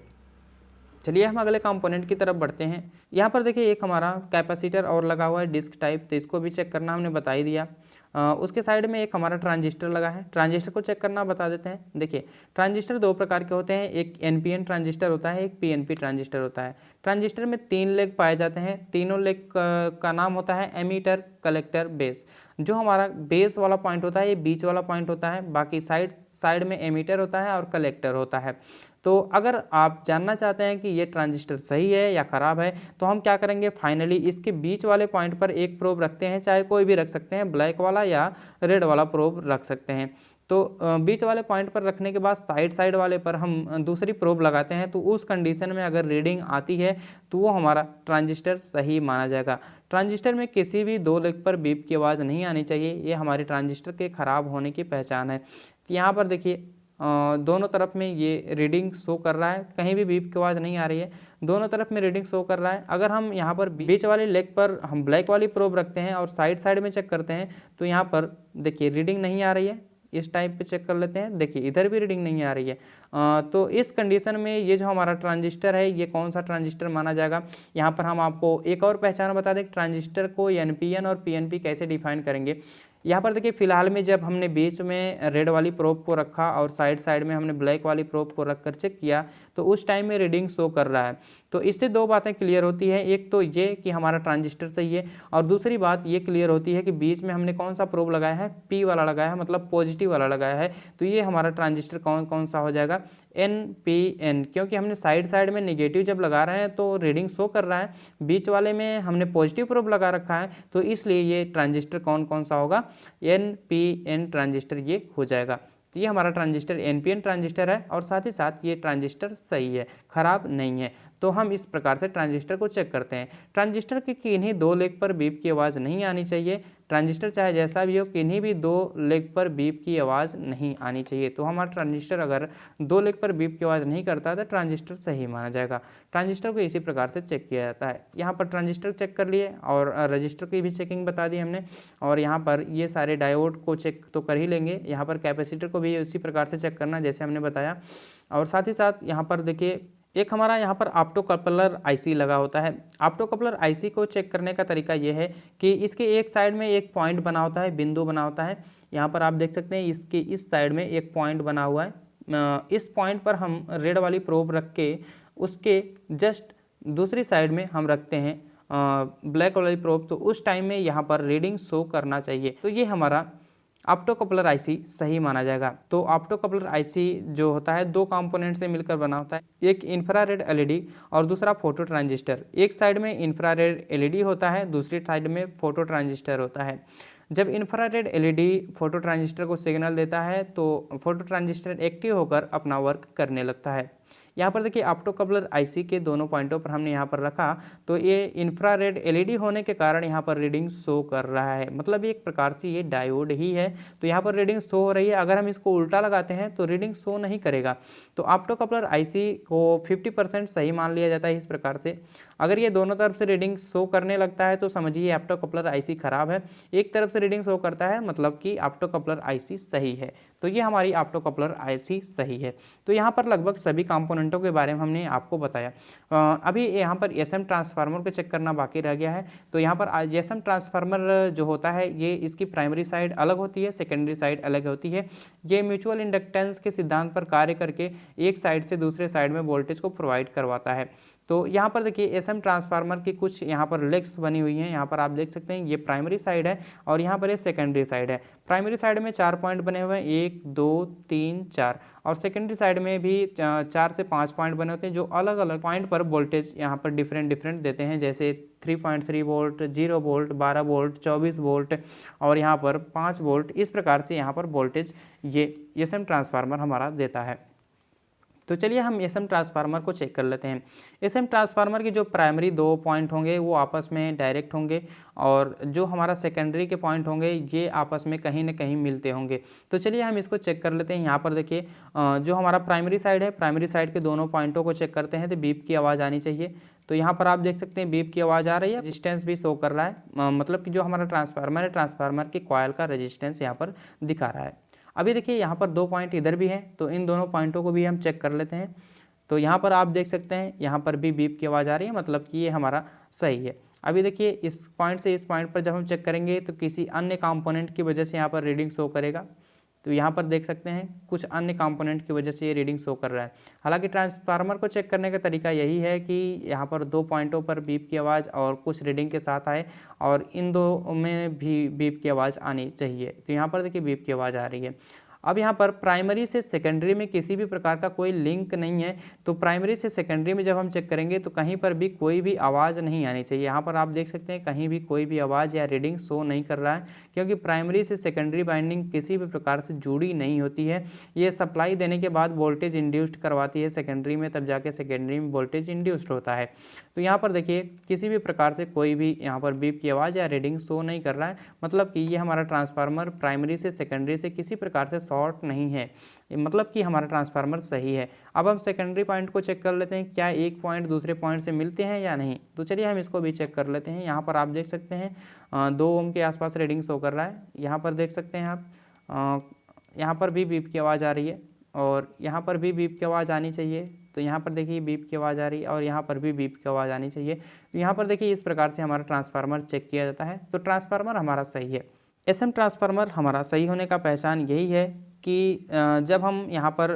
चलिए हम अगले कंपोनेंट की तरफ बढ़ते हैं। यहाँ पर देखिए एक हमारा कैपेसिटर और लगा हुआ है डिस्क टाइप, तो इसको भी चेक करना हमने बता ही दिया। उसके साइड में एक हमारा ट्रांजिस्टर लगा है। ट्रांजिस्टर को चेक करना बता देते हैं। देखिए ट्रांजिस्टर दो प्रकार के होते हैं, एक एनपीएन ट्रांजिस्टर होता है, एक पीएनपी ट्रांजिस्टर होता है। ट्रांजिस्टर में 3 लेग पाए जाते हैं। तीनों लेग का नाम होता है एमीटर, कलेक्टर, बेस। जो हमारा बेस वाला पॉइंट होता है ये बीच वाला पॉइंट होता है, बाकी साइड में एमीटर होता है और कलेक्टर होता है। तो अगर आप जानना चाहते हैं कि ये ट्रांजिस्टर सही है या ख़राब है तो हम क्या करेंगे, फाइनली इसके बीच वाले पॉइंट पर एक प्रोब रखते हैं, चाहे कोई भी रख सकते हैं, ब्लैक वाला या रेड वाला प्रोब रख सकते हैं। तो बीच वाले पॉइंट पर रखने के बाद साइड वाले पर हम दूसरी प्रोब लगाते हैं, तो उस कंडीशन में अगर रीडिंग आती है तो वो हमारा ट्रांजिस्टर सही माना जाएगा। ट्रांजिस्टर में किसी भी 2 लेग पर बीप की आवाज़ नहीं आनी चाहिए, ये हमारे ट्रांजिस्टर के ख़राब होने की पहचान है। तो यहाँ पर देखिए दोनों तरफ में ये रीडिंग शो कर रहा है, कहीं भी बीप की आवाज़ नहीं आ रही है, दोनों तरफ में रीडिंग शो कर रहा है। अगर हम यहाँ पर बीच वाले लेग पर हम ब्लैक वाली प्रोब रखते हैं और साइड में चेक करते हैं तो यहाँ पर देखिए रीडिंग नहीं आ रही है। इस टाइप पे चेक कर लेते हैं, देखिए इधर भी रीडिंग नहीं आ रही है। तो इस कंडीशन में ये जो हमारा ट्रांजिस्टर है ये कौन सा ट्रांजिस्टर माना जाएगा। यहाँ पर हम आपको एक और पहचान बता दें, ट्रांजिस्टर को एनपीएन और पीएनपी कैसे डिफाइन करेंगे। यहाँ पर देखिए फिलहाल में जब हमने बीच में रेड वाली प्रोब को रखा और साइड में हमने ब्लैक वाली प्रोब को रखकर चेक किया तो उस टाइम में रीडिंग शो कर रहा है। तो इससे 2 बातें क्लियर होती है, एक तो ये कि हमारा ट्रांजिस्टर सही है और दूसरी बात ये क्लियर होती है कि बीच में हमने कौन सा प्रोब लगाया है, पी वाला लगाया है, मतलब पॉजिटिव वाला लगाया है। तो ये हमारा ट्रांजिस्टर कौन सा हो जाएगा, NPN, क्योंकि हमने साइड में नेगेटिव जब लगा रहे हैं तो रीडिंग शो कर रहा है, बीच वाले में हमने पॉजिटिव प्रोब लगा रखा है, तो इसलिए ये ट्रांजिस्टर कौन सा होगा, NPN ट्रांजिस्टर ये हो जाएगा। तो ये हमारा ट्रांजिस्टर NPN ट्रांजिस्टर है और साथ ही साथ ये ट्रांजिस्टर सही है, खराब नहीं है। तो हम इस प्रकार से ट्रांजिस्टर को चेक करते हैं। ट्रांजिस्टर के किन्हीं 2 लेग पर बीप की आवाज़ नहीं आनी चाहिए। ट्रांजिस्टर चाहे जैसा भी हो, किन्हीं भी 2 लेग पर बीप की आवाज़ नहीं आनी चाहिए। तो हमारा ट्रांजिस्टर अगर 2 लेग पर बीप की आवाज़ नहीं करता तो ट्रांजिस्टर सही माना जाएगा। ट्रांजिस्टर को इसी प्रकार से चेक किया जाता है। यहाँ पर ट्रांजिस्टर चेक कर लिए और रजिस्टर की भी चेकिंग बता दी हमने, और यहाँ पर ये सारे डायोड को चेक तो कर ही लेंगे। यहाँ पर कैपेसिटर को भी उसी प्रकार से चेक करना जैसे हमने बताया। और साथ ही साथ यहाँ पर देखिए एक हमारा यहाँ पर ऑप्टो कपलर आईसी लगा होता है। ऑप्टो कपलर आईसी को चेक करने का तरीका ये है कि इसके एक साइड में एक पॉइंट बना होता है, बिंदु बना होता है। यहाँ पर आप देख सकते हैं इसके इस साइड में एक पॉइंट बना हुआ है। इस पॉइंट पर हम रेड वाली प्रोब रख के उसके जस्ट दूसरी साइड में हम रखते हैं ब्लैक वाली प्रोब, तो उस टाइम में यहाँ पर रीडिंग शो करना चाहिए। तो ये हमारा ऑप्टो कपलर आईसी सही माना जाएगा। तो ऑप्टो कपलर आईसी जो होता है 2 कंपोनेंट से मिलकर बना होता है, एक इंफ्रारेड एलईडी और दूसरा फोटो ट्रांजिस्टर। एक साइड में इंफ्रारेड एलईडी होता है, दूसरी साइड में फोटो ट्रांजिस्टर होता है। जब इंफ्रारेड एलईडी फोटो ट्रांजिस्टर को सिग्नल देता है तो फोटो ट्रांजिस्टर एक्टिव होकर अपना वर्क करने लगता है। यहाँ पर देखिए ऑप्टो कपलर आईसी के दोनों पॉइंटों पर हमने यहाँ पर रखा तो ये इंफ्रारेड एलईडी होने के कारण यहाँ पर रीडिंग शो कर रहा है, मतलब एक प्रकार से ये डायोड ही है। तो यहाँ पर रीडिंग शो हो रही है। अगर हम इसको उल्टा लगाते हैं तो रीडिंग शो नहीं करेगा। तो ऑप्टो कपलर आईसी को 50% सही मान लिया जाता है इस प्रकार से। अगर ये दोनों तरफ से रीडिंग शो करने लगता है तो समझिए ऑप्टो कपलर आईसी खराब है। एक तरफ से रीडिंग शो करता है मतलब कि ऑप्टो कपलर आईसी सही है। तो ये हमारी ऑप्टो कपलर आईसी सही है। तो यहाँ पर लगभग सभी कंपोनेंटों के बारे में हमने आपको बताया। अभी यहाँ पर एसएम ट्रांसफार्मर को चेक करना बाकी रह गया है। तो यहाँ पर एसएम ट्रांसफार्मर जो होता है ये इसकी प्राइमरी साइड अलग होती है, सेकेंडरी साइड अलग होती है। ये म्यूचुअल इंडक्टेंस के सिद्धांत पर कार्य करके एक साइड से दूसरे साइड में वोल्टेज को प्रोवाइड करवाता है। तो यहाँ पर देखिए एसएम ट्रांसफार्मर की कुछ यहाँ पर लेग्स बनी हुई हैं। यहाँ पर आप देख सकते हैं ये प्राइमरी साइड है और यहाँ पर ये सेकेंडरी साइड है। प्राइमरी साइड में 4 पॉइंट बने हुए हैं, 1 2 3 4, और सेकेंडरी साइड में भी 4 से 5 पॉइंट बने होते हैं जो अलग अलग पॉइंट पर वोल्टेज यहाँ पर डिफरेंट देते हैं, जैसे 3.3 वोल्ट, 0 वोल्ट, 12 वोल्ट, 24 वोल्ट और यहाँ पर 5 वोल्ट। इस प्रकार से यहाँ पर वोल्टेज ये एसएम ट्रांसफार्मर हमारा देता है। तो चलिए हम एसएम ट्रांसफार्मर को चेक कर लेते हैं। एसएम ट्रांसफार्मर के जो प्राइमरी 2 पॉइंट होंगे वो आपस में डायरेक्ट होंगे और जो हमारा सेकेंडरी के पॉइंट होंगे ये आपस में कहीं ना कहीं मिलते होंगे। तो चलिए हम इसको चेक कर लेते हैं। यहाँ पर देखिए जो हमारा प्राइमरी साइड है, प्राइमरी साइड के दोनों पॉइंटों को चेक करते हैं तो बीप की आवाज़ आनी चाहिए। तो यहाँ पर आप देख सकते हैं बीप की आवाज़ आ रही है, रेजिस्टेंस भी शो कर रहा है, मतलब कि जो हमारा ट्रांसफार्मर है ट्रांसफार्मर की कॉइल का रेजिस्टेंस यहाँ पर दिखा रहा है। अभी देखिए यहाँ पर 2 पॉइंट इधर भी हैं तो इन दोनों पॉइंटों को भी हम चेक कर लेते हैं। तो यहाँ पर आप देख सकते हैं यहाँ पर भी बीप की आवाज़ आ रही है, मतलब कि ये हमारा सही है। अभी देखिए इस पॉइंट से इस पॉइंट पर जब हम चेक करेंगे तो किसी अन्य कंपोनेंट की वजह से यहाँ पर रीडिंग शो करेगा। तो यहाँ पर देख सकते हैं कुछ अन्य कंपोनेंट की वजह से ये रीडिंग शो कर रहा है। हालांकि ट्रांसफार्मर को चेक करने का तरीका यही है कि यहाँ पर 2 पॉइंटों पर बीप की आवाज़ और कुछ रीडिंग के साथ आए और इन दो में भी बीप की आवाज़ आनी चाहिए। तो यहाँ पर देखिए बीप की आवाज़ आ रही है। अब यहाँ पर प्राइमरी से सेकेंडरी में किसी भी प्रकार का कोई लिंक नहीं है, तो प्राइमरी से सेकेंडरी में जब हम चेक करेंगे तो कहीं पर भी कोई भी आवाज़ नहीं आनी चाहिए। यहाँ पर आप देख सकते हैं कहीं भी कोई भी आवाज़ या रीडिंग शो नहीं कर रहा है, क्योंकि प्राइमरी से सेकेंडरी बाइंडिंग किसी भी प्रकार से जुड़ी नहीं होती है। ये सप्लाई देने के बाद वोल्टेज इंड्यूस्ड करवाती है सेकेंडरी में, तब जाके सेकेंडरी में वोल्टेज इंड्यूस्ड होता है। तो यहाँ पर देखिए किसी भी प्रकार से कोई भी यहाँ पर बीप की आवाज़ या रीडिंग शो नहीं कर रहा है, मतलब कि ये हमारा ट्रांसफार्मर प्राइमरी से सेकेंडरी से किसी प्रकार से शॉर्ट नहीं है, मतलब कि हमारा ट्रांसफार्मर सही है। अब हम सेकेंडरी पॉइंट को चेक कर लेते हैं, क्या एक पॉइंट दूसरे पॉइंट से मिलते हैं या नहीं। तो चलिए हम इसको भी चेक कर लेते हैं। यहाँ पर आप देख सकते हैं 2 ओम के आसपास रीडिंग शो कर रहा है। यहाँ पर देख सकते हैं आप यहाँ पर भी बीप की आवाज़ आ रही है और यहाँ पर भी बीप की आवाज़ आनी चाहिए। तो यहाँ पर देखिए बीप की आवाज़ आ रही है और यहाँ पर भी बीप की आवाज़ आनी चाहिए। तो यहाँ पर देखिए इस प्रकार से हमारा ट्रांसफार्मर चेक किया जाता है। तो ट्रांसफार्मर हमारा सही है। एसएम ट्रांसफार्मर हमारा सही होने का पहचान यही है कि जब हम यहाँ पर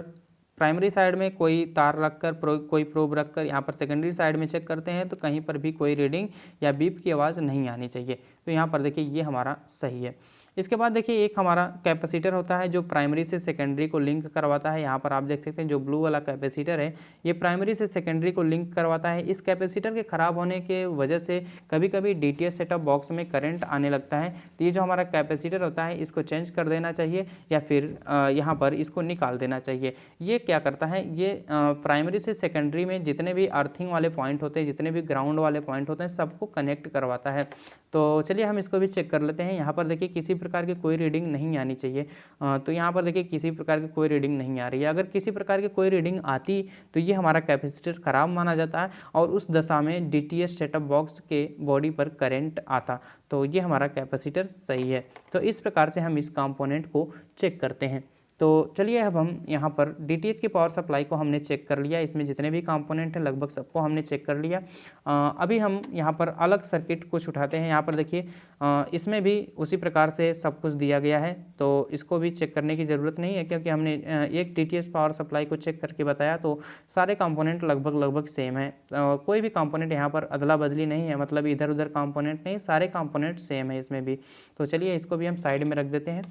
प्राइमरी साइड में कोई तार रखकर कोई प्रोब रखकर यहाँ पर सेकेंडरी साइड में चेक करते हैं तो कहीं पर भी कोई रीडिंग या बीप की आवाज़ नहीं आनी चाहिए। तो यहाँ पर देखिए ये हमारा सही है। इसके बाद देखिए एक हमारा कैपेसिटर होता है जो प्राइमरी से सेकेंडरी को लिंक करवाता है। यहाँ पर आप देख सकते हैं जो ब्लू वाला कैपेसिटर है ये प्राइमरी से सेकेंडरी को लिंक करवाता है। इस कैपेसिटर के ख़राब होने के वजह से कभी कभी DTS सेटअप बॉक्स में करंट आने लगता है। तो ये जो हमारा कैपेसिटर होता है इसको चेंज कर देना चाहिए या फिर यहाँ पर इसको निकाल देना चाहिए। ये क्या करता है, ये प्राइमरी से सेकेंडरी में जितने भी अर्थिंग वाले पॉइंट होते हैं, जितने भी ग्राउंड वाले पॉइंट होते हैं, सबको कनेक्ट करवाता है। तो चलिए हम इसको भी चेक कर लेते हैं। यहाँ पर देखिए किसी प्रकार की कोई रीडिंग नहीं आनी चाहिए। तो यहाँ पर देखिए किसी प्रकार की कोई रीडिंग नहीं आ रही है। अगर किसी प्रकार की कोई रीडिंग आती तो ये हमारा कैपेसिटर ख़राब माना जाता है और उस दशा में DTS सेटअप बॉक्स के बॉडी पर करंट आता। तो ये हमारा कैपेसिटर सही है। तो इस प्रकार से हम इस कंपोनेंट को चेक करते हैं। तो चलिए अब हम यहाँ पर DTH की पावर सप्लाई को हमने चेक कर लिया। इसमें जितने भी कंपोनेंट हैं लगभग सबको हमने चेक कर लिया। अभी हम यहाँ पर अलग सर्किट कुछ उठाते हैं। यहाँ पर देखिए इसमें भी उसी प्रकार से सब कुछ दिया गया है, तो इसको भी चेक करने की ज़रूरत नहीं है, क्योंकि हमने एक DTH पावर सप्लाई को चेक करके बताया तो सारे कंपोनेंट लगभग सेम है। कोई भी कंपोनेंट यहाँ पर अदला बदली नहीं है, मतलब इधर उधर कंपोनेंट नहीं, सारे कंपोनेंट सेम है इसमें भी। तो चलिए इसको भी हम साइड में रख देते हैं।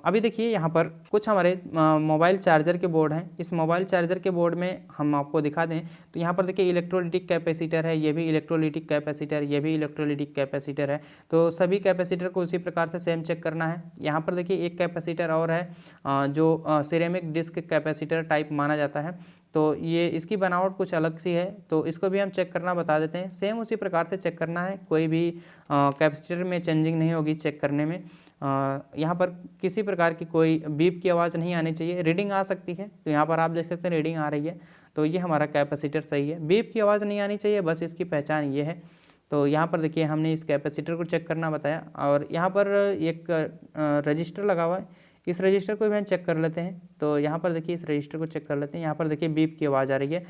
अभी देखिए यहाँ पर कुछ हमारे मोबाइल चार्जर के बोर्ड हैं। इस मोबाइल चार्जर के बोर्ड में हम आपको दिखा दें तो यहाँ पर देखिए इलेक्ट्रोलिटिक कैपेसिटर है, ये भी इलेक्ट्रोलिटिक कैपेसिटर, ये भी इलेक्ट्रोलिटिक कैपेसिटर है। तो सभी कैपेसिटर को उसी प्रकार से सेम चेक करना है। यहाँ पर देखिए एक कैपेसिटर और है जो सिरेमिक डिस्क कैपेसिटर टाइप माना जाता है। तो ये इसकी बनावट कुछ अलग सी है, तो इसको भी हम चेक करना बता देते हैं। सेम उसी प्रकार से चेक करना है, कोई भी कैपेसिटर में चेंजिंग नहीं होगी चेक करने में। यहाँ पर किसी प्रकार की कोई बीप की आवाज़ नहीं आनी चाहिए। रीडिंग आ सकती है, तो यहाँ पर आप देख सकते हैं रीडिंग आ रही है, तो ये हमारा कैपेसिटर सही है। बीप की आवाज़ नहीं आनी चाहिए, बस इसकी पहचान ये है। तो यहाँ पर देखिए हमने इस कैपेसिटर को चेक करना बताया और यहाँ पर एक रजिस्टर लगा हुआ है, इस रजिस्टर को भी हम चेक कर लेते हैं। तो यहाँ पर देखिए इस रजिस्टर को चेक कर लेते हैं। यहाँ पर देखिए बीप की आवाज़ आ रही है,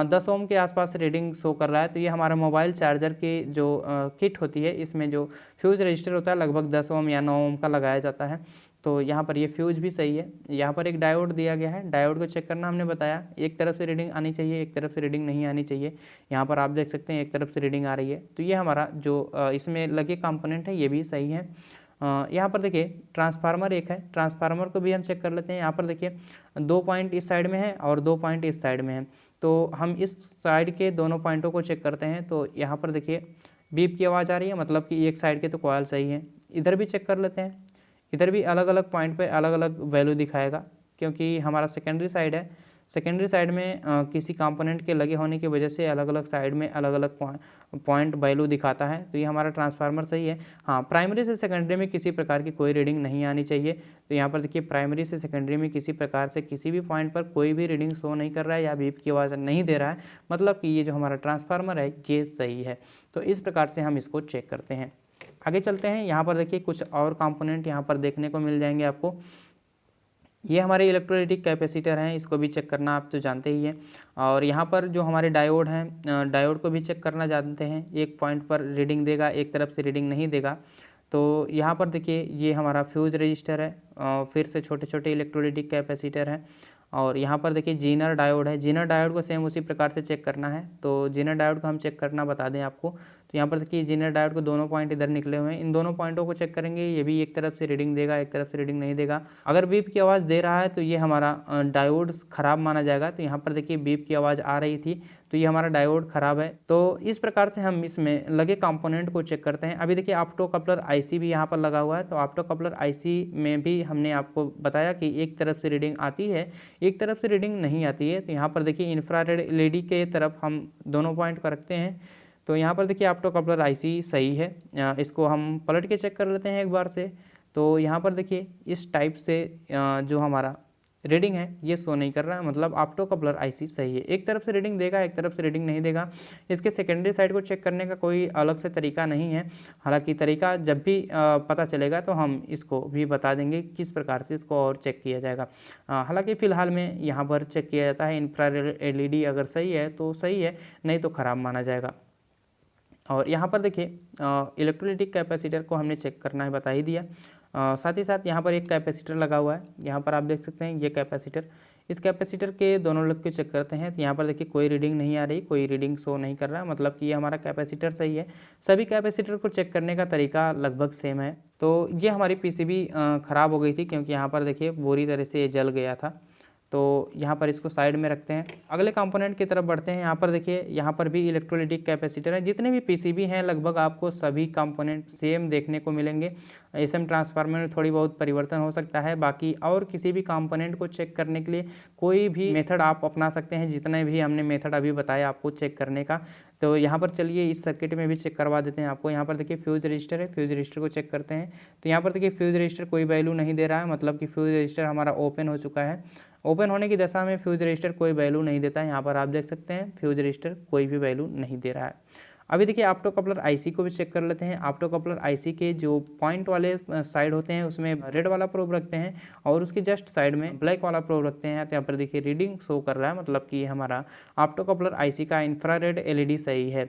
10 ओम के आसपास रीडिंग शो कर रहा है। तो ये हमारा मोबाइल चार्जर की जो किट होती है, इसमें जो फ्यूज़ रजिस्टर होता है लगभग 10 ओम या 9 ओम का लगाया जाता है। तो यहाँ पर ये फ्यूज भी सही है। यहाँ पर एक डायोड दिया गया है, डायोड को चेक करना हमने बताया। एक तरफ से रीडिंग आनी चाहिए, एक तरफ से रीडिंग नहीं आनी चाहिए। यहाँ पर आप देख सकते हैं एक तरफ से रीडिंग आ रही है। तो ये हमारा जो इसमें लगे कंपोनेंट है ये भी सही है। यहाँ पर देखिए ट्रांसफार्मर एक है, ट्रांसफार्मर को भी हम चेक कर लेते हैं। यहाँ पर देखिए 2 पॉइंट इस साइड में है और 2 पॉइंट इस साइड में है। तो हम इस साइड के दोनों पॉइंटों को चेक करते हैं। तो यहाँ पर देखिए बीप की आवाज़ आ रही है, मतलब कि एक साइड के तो कॉइल सही है। इधर भी चेक कर लेते हैं, इधर भी अलग अलग पॉइंट पे अलग अलग वैल्यू दिखाएगा, क्योंकि हमारा सेकेंडरी साइड है। सेकेंडरी साइड में किसी कंपोनेंट के लगे होने की वजह से अलग अलग साइड में अलग अलग पॉइंट वैल्यू दिखाता है। तो ये हमारा ट्रांसफार्मर सही है। हाँ, प्राइमरी से सेकेंडरी में किसी प्रकार की कोई रीडिंग नहीं आनी चाहिए। तो यहाँ पर देखिए प्राइमरी से सेकेंडरी में किसी प्रकार से किसी भी पॉइंट पर कोई भी रीडिंग शो नहीं कर रहा है या बीप की आवाज़ नहीं दे रहा है, मतलब कि ये जो हमारा ट्रांसफार्मर है ये सही है। तो इस प्रकार से हम इसको चेक करते हैं। आगे चलते हैं। यहाँ पर देखिए कुछ और कंपोनेंट यहाँ पर देखने को मिल जाएंगे आपको। ये हमारे इलेक्ट्रोलाइटिक कैपेसिटर हैं, इसको भी चेक करना आप तो जानते ही हैं। और यहाँ पर जो हमारे डायोड हैं, डायोड को भी चेक करना जानते हैं। एक पॉइंट पर रीडिंग देगा, एक तरफ से रीडिंग नहीं देगा। तो यहाँ पर देखिए ये हमारा फ्यूज रजिस्टर है, फिर से छोटे छोटे इलेक्ट्रोलाइटिक कैपेसिटर हैं। और यहाँ पर देखिए जीनर डायोड है, जीनर डायोड को सेम उसी प्रकार से चेक करना है। तो जीनर डायोड को हम चेक करना बता दें आपको, तो यहाँ पर देखिए जीनर डायोड को दोनों पॉइंट इधर निकले हुए हैं, इन दोनों पॉइंटों को चेक करेंगे। ये भी एक तरफ से रीडिंग देगा, एक तरफ से रीडिंग नहीं देगा। अगर बीप की आवाज़ दे रहा है तो ये हमारा डायोड खराब माना जाएगा। तो यहाँ पर देखिए बीप की आवाज़ आ रही थी, तो ये हमारा डायोड खराब है। तो इस प्रकार से हम इसमें लगे कंपोनेंट को चेक करते हैं। अभी देखिए ऑप्टो कपलर आईसी भी यहाँ पर लगा हुआ है। तो ऑप्टो कपलर आईसी में भी हमने आपको बताया कि एक तरफ से रीडिंग आती है, एक तरफ से रीडिंग नहीं आती है। तो यहाँ पर देखिए इंफ्रारेड एलईडी के तरफ हम दोनों पॉइंट को रखते हैं। तो यहाँ पर देखिए ऑप्टो कपलर आईसी सही है। इसको हम पलट के चेक कर लेते हैं एक बार से। तो यहाँ पर देखिए इस टाइप से जो हमारा रीडिंग है ये शो नहीं कर रहा है, मतलब ऑप्टो कपलर आईसी सही है। एक तरफ से रीडिंग देगा, एक तरफ से रीडिंग नहीं देगा। इसके सेकेंडरी साइड को चेक करने का कोई अलग से तरीका नहीं है। हालांकि तरीका जब भी पता चलेगा तो हम इसको भी बता देंगे किस प्रकार से इसको और चेक किया जाएगा। हालांकि फ़िलहाल में यहाँ पर चेक किया जाता है। इंफ्रारेड एलईडी अगर सही है तो सही है, नहीं तो ख़राब माना जाएगा। और यहाँ पर देखिए इलेक्ट्रोलाइटिक कैपेसिटर को हमने चेक करना है बता ही दिया। साथ ही साथ यहाँ पर एक कैपेसिटर लगा हुआ है, यहाँ पर आप देख सकते हैं ये कैपेसिटर। इस कैपेसिटर के दोनों लग के चेक करते हैं। तो यहाँ पर देखिए कोई रीडिंग नहीं आ रही, कोई रीडिंग शो नहीं कर रहा, मतलब कि ये हमारा कैपेसिटर सही है। सभी कैपेसिटर को चेक करने का तरीका लगभग सेम है। तो ये हमारी पीसीबी ख़राब हो गई थी, क्योंकि यहाँ पर देखिए बुरी तरह से ये जल गया था। तो यहाँ पर इसको साइड में रखते हैं। अगले कंपोनेंट की तरफ बढ़ते हैं। यहाँ पर देखिए यहाँ पर भी इलेक्ट्रोलाइटिक कैपेसिटर है। जितने भी पीसीबी हैं लगभग आपको सभी कंपोनेंट सेम देखने को मिलेंगे। एसएम ट्रांसफार्मर में थोड़ी बहुत परिवर्तन हो सकता है, बाकी और किसी भी कंपोनेंट को चेक करने के लिए कोई भी मेथड आप अपना सकते हैं। जितने भी हमने मेथड अभी बताया आपको चेक करने का। तो यहाँ पर चलिए इस सर्किट में भी चेक करवा देते हैं आपको। यहाँ पर देखिए फ्यूज रजिस्टर है, फ्यूज रजिस्टर को चेक करते हैं। तो यहाँ पर देखिए फ्यूज रजिस्टर कोई वैल्यू नहीं दे रहा है, मतलब कि फ्यूज रजिस्टर हमारा ओपन हो चुका है। ओपन होने की दशा में फ्यूज रजिस्टर कोई वैल्यू नहीं देता है। यहाँ पर आप देख सकते हैं फ्यूज रजिस्टर कोई भी वैल्यू नहीं दे रहा है। अभी देखिए ऑप्टो कपलर आईसी को भी चेक कर लेते हैं। ऑप्टो कपलर आईसी के जो पॉइंट वाले साइड होते हैं उसमें रेड वाला प्रोब रखते हैं, और उसके जस्ट साइड में ब्लैक वाला प्रोब रखते हैं। तो यहाँ पर देखिए रीडिंग शो कर रहा है, मतलब कि हमारा ऑप्टो कपलर आईसी का इंफ्रारेड एलईडी सही है।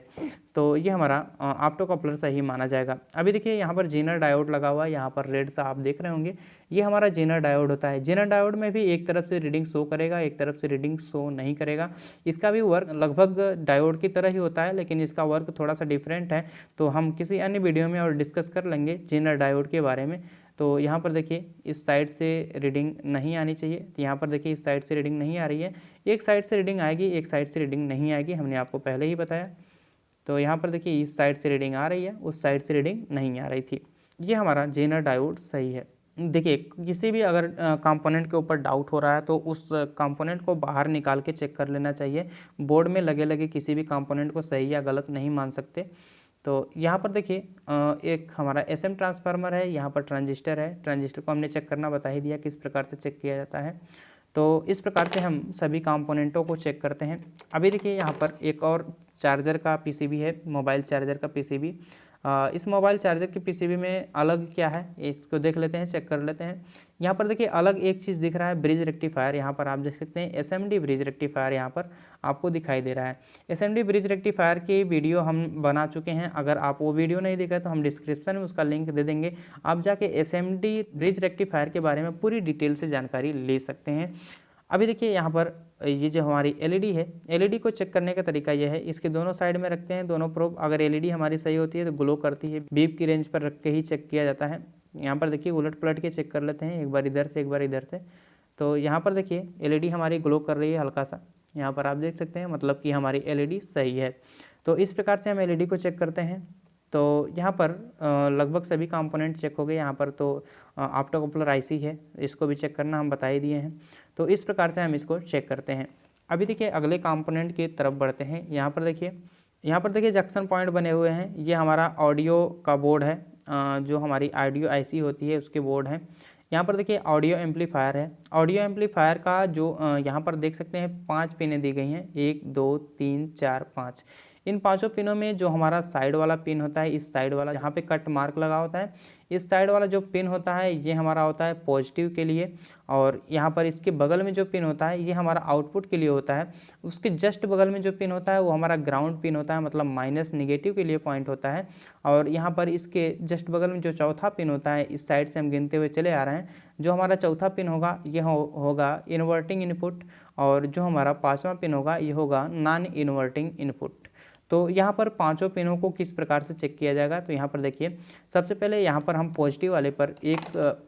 तो ये हमारा ऑप्टो कपलर सही माना जाएगा। अभी देखिए यहाँ पर जेनर डायोड लगा हुआ है, यहाँ पर रेड सा आप देख रहे होंगे, ये हमारा जेनर डायोड होता है। जेनर डायोड में भी एक तरफ से रीडिंग शो करेगा, एक तरफ से रीडिंग शो नहीं करेगा। इसका भी वर्क लगभग डायोड की तरह ही होता है, लेकिन इसका वर्क थोड़ा सा डिफरेंट है। तो हम किसी अन्य वीडियो में और डिस्कस कर लेंगे जेनर डायोड के बारे में। तो यहाँ पर देखिए इस साइड से रीडिंग नहीं आनी चाहिए। तो यहाँ पर देखिए इस साइड से रीडिंग नहीं आ रही है, एक साइड से रीडिंग आएगी, एक साइड से रीडिंग नहीं आएगी, हमने आपको पहले ही बताया। तो यहाँ पर देखिए इस साइड से रीडिंग आ रही है, उस साइड से रीडिंग नहीं आ रही थी। ये हमारा जेनर डायोड सही है। देखिए किसी भी अगर कंपोनेंट के ऊपर डाउट हो रहा है तो उस कंपोनेंट को बाहर निकाल के चेक कर लेना चाहिए। बोर्ड में लगे लगे किसी भी कंपोनेंट को सही या गलत नहीं मान सकते। तो यहाँ पर देखिए एक हमारा एसएम ट्रांसफार्मर है, यहाँ पर ट्रांजिस्टर है। ट्रांजिस्टर को हमने चेक करना बता ही दिया किस प्रकार से चेक किया जाता है। तो इस प्रकार से हम सभी कंपोनेंटों को चेक करते हैं। अभी देखिए यहाँ पर एक और चार्जर का पीसीबी है, मोबाइल चार्जर का पीसीबी। इस मोबाइल चार्जर के पीसीबी में अलग क्या है इसको देख लेते हैं, चेक कर लेते हैं। यहाँ पर देखिए अलग एक चीज़ दिख रहा है, ब्रिज रेक्टिफायर। यहाँ पर आप देख सकते हैं एसएमडी ब्रिज रेक्टिफायर यहाँ पर आपको दिखाई दे रहा है। एसएमडी ब्रिज रेक्टिफायर की वीडियो हम बना चुके हैं, अगर आप वो वीडियो नहीं देखा तो हम डिस्क्रिप्शन में उसका लिंक दे देंगे। आप जाके एसएमडी ब्रिज रेक्टिफायर के बारे में पूरी डिटेल से जानकारी ले सकते हैं। अभी देखिए यहाँ पर ये जो हमारी एलईडी है, एलईडी को चेक करने का तरीका यह है, इसके दोनों साइड में रखते हैं दोनों प्रोब। अगर एलईडी हमारी सही होती है तो ग्लो करती है, बीप की रेंज पर रख के ही चेक किया जाता है। यहाँ पर देखिए उलट पलट के चेक कर लेते हैं, एक बार इधर से एक बार इधर से। तो यहाँ पर देखिए एलईडी हमारी ग्लो कर रही है हल्का सा, यहाँ पर आप देख सकते हैं, मतलब कि हमारी एलईडी सही है। तो इस प्रकार से हम एलईडी को चेक करते हैं। तो यहाँ पर लगभग सभी कंपोनेंट चेक हो गए। यहाँ पर तो ऑप्टो कपलर आईसी है, इसको भी चेक करना हम बता ही दिए हैं। तो इस प्रकार से हम इसको चेक करते हैं। अभी देखिए अगले कंपोनेंट की तरफ बढ़ते हैं। यहाँ पर देखिए जंक्शन पॉइंट बने हुए हैं। ये हमारा ऑडियो का बोर्ड है, जो हमारी ऑडियो आईसी होती है उसके बोर्ड हैं। यहाँ पर देखिए ऑडियो एम्पलीफायर है। ऑडियो एम्पलीफायर का जो यहाँ पर देख सकते हैं 5 पिनें दी गई हैं, 1 2 3 4 5। इन पांचों पिनों में जो हमारा साइड वाला पिन होता है, इस साइड वाला जहाँ पे कट मार्क लगा होता है, इस साइड वाला जो पिन होता है ये हमारा होता है पॉजिटिव के लिए, और यहाँ पर इसके बगल में जो पिन होता है ये हमारा आउटपुट के लिए होता है। उसके जस्ट बगल में जो पिन होता है वो हमारा ग्राउंड पिन होता है, मतलब माइनस नेगेटिव के लिए पॉइंट होता है। और यहाँ पर इसके जस्ट बगल में जो चौथा पिन होता है, इस साइड से हम गिनते हुए चले आ रहे हैं, जो हमारा चौथा पिन होगा ये होगा इन्वर्टिंग इनपुट, और जो हमारा पांचवा पिन होगा ये होगा नॉन इन्वर्टिंग इनपुट। तो यहाँ पर पांचों पिनों को किस प्रकार से चेक किया जाएगा, तो यहाँ पर देखिए सबसे पहले यहाँ पर हम पॉजिटिव वाले पर एक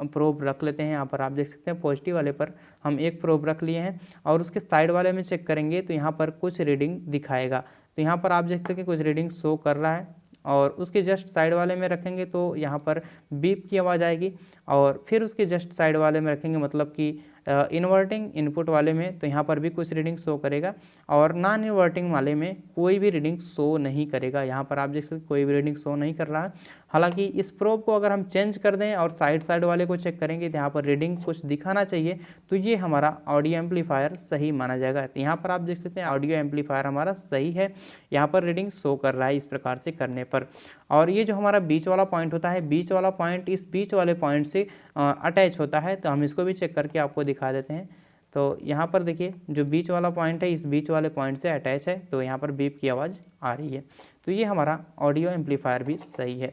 प्रोब रख लेते हैं। यहाँ पर आप देख सकते हैं पॉजिटिव वाले पर हम एक प्रोब रख लिए हैं, और उसके साइड वाले में चेक करेंगे तो यहाँ पर कुछ रीडिंग दिखाएगा। तो यहाँ पर आप देख सकते हैं कि कुछ रीडिंग शो कर रहा है, और उसके जस्ट साइड वाले में रखेंगे तो यहाँ पर बीप की आवाज़ आएगी, और फिर उसके जस्ट साइड वाले में रखेंगे मतलब कि इन्वर्टिंग इनपुट वाले में तो यहाँ पर भी कुछ रीडिंग शो करेगा, और नॉन इन्वर्टिंग वाले में कोई भी रीडिंग शो नहीं करेगा। यहाँ पर आप देख सकते कोई भी रीडिंग शो नहीं कर रहा है। हालांकि इस प्रोब को अगर हम चेंज कर दें और साइड वाले को चेक करेंगे तो यहाँ पर रीडिंग कुछ दिखाना चाहिए, तो ये हमारा ऑडियो एम्पलीफायर सही माना जाएगा। तो यहाँ पर आप देख सकते हैं ऑडियो एम्पलीफायर हमारा सही है, यहाँ पर रीडिंग शो कर रहा है इस प्रकार से करने पर। और ये जो हमारा बीच वाला पॉइंट होता है, बीच वाला पॉइंट इस बीच वाले पॉइंट से अटैच होता है, तो हम इसको भी चेक करके आपको दिखा देते हैं। तो यहाँ पर देखिए जो बीच वाला पॉइंट है इस बीच वाले पॉइंट से अटैच है, तो यहाँ पर बीप की आवाज़ आ रही है। तो ये हमारा ऑडियो एम्पलीफायर भी सही है।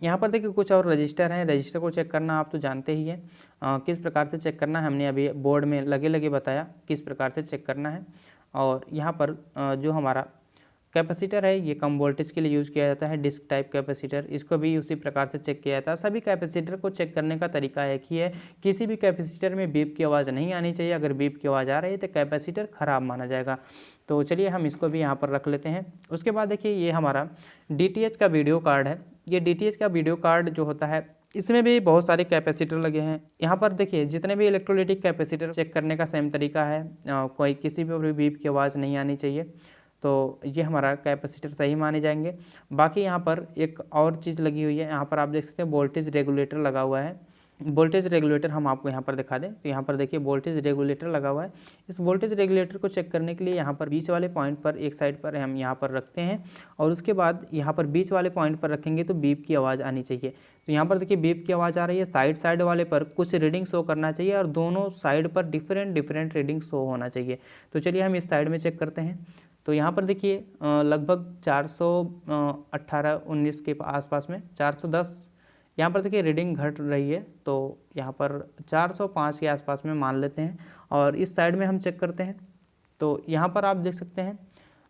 यहाँ पर देखिए कुछ और रजिस्टर हैं, रजिस्टर को चेक करना आप तो जानते ही हैं किस प्रकार से चेक करना है, हमने अभी बोर्ड में लगे बताया किस प्रकार से चेक करना है। और यहाँ पर जो हमारा कैपेसिटर है ये कम वोल्टेज के लिए यूज़ किया जाता है, डिस्क टाइप कैपेसिटर, इसको भी उसी प्रकार से चेक किया जाता है। सभी कैपेसिटर को चेक करने का तरीका एक ही है, किसी भी कैपेसिटर में बीप की आवाज़ नहीं आनी चाहिए। अगर बीप की आवाज़ आ रही है तो कैपेसिटर ख़राब माना जाएगा। तो चलिए हम इसको भी यहाँ पर रख लेते हैं। उसके बाद देखिए ये हमारा DTH का वीडियो कार्ड है। ये DTH का वीडियो कार्ड जो होता है इसमें भी बहुत सारे कैपेसिटर लगे हैं। यहाँ पर देखिए जितने भी इलेक्ट्रोलाइटिक कैपेसिटर चेक करने का सेम तरीका है, कोई किसी भी बीप की आवाज़ नहीं आनी चाहिए, तो ये हमारा कैपेसिटर सही माने जाएंगे। बाकी यहाँ पर एक और चीज़ लगी हुई है, यहाँ पर आप देख सकते हैं वोल्टेज रेगुलेटर लगा हुआ है। वोल्टेज रेगुलेटर हम आपको यहाँ पर दिखा दें, तो यहाँ पर देखिए वोल्टेज रेगुलेटर लगा हुआ है। इस वोल्टेज रेगुलेटर को चेक करने के लिए यहाँ पर बीच वाले पॉइंट पर एक साइड पर हम यहाँ पर रखते हैं, और उसके बाद यहाँ पर बीच वाले पॉइंट पर रखेंगे तो बीप की आवाज़ आनी चाहिए। तो यहाँ पर देखिए बीप की आवाज़ आ रही है, साइड वाले पर कुछ रीडिंग शो करना चाहिए, और दोनों साइड पर डिफरेंट रीडिंग शो होना चाहिए। तो चलिए हम इस साइड में चेक करते हैं। तो यहाँ पर देखिए लगभग 418-19 के आसपास में 410 यहाँ पर देखिए रीडिंग घट रही है, तो यहाँ पर 405 के आसपास में मान लेते हैं। और इस साइड में हम चेक करते हैं तो यहाँ पर आप देख सकते हैं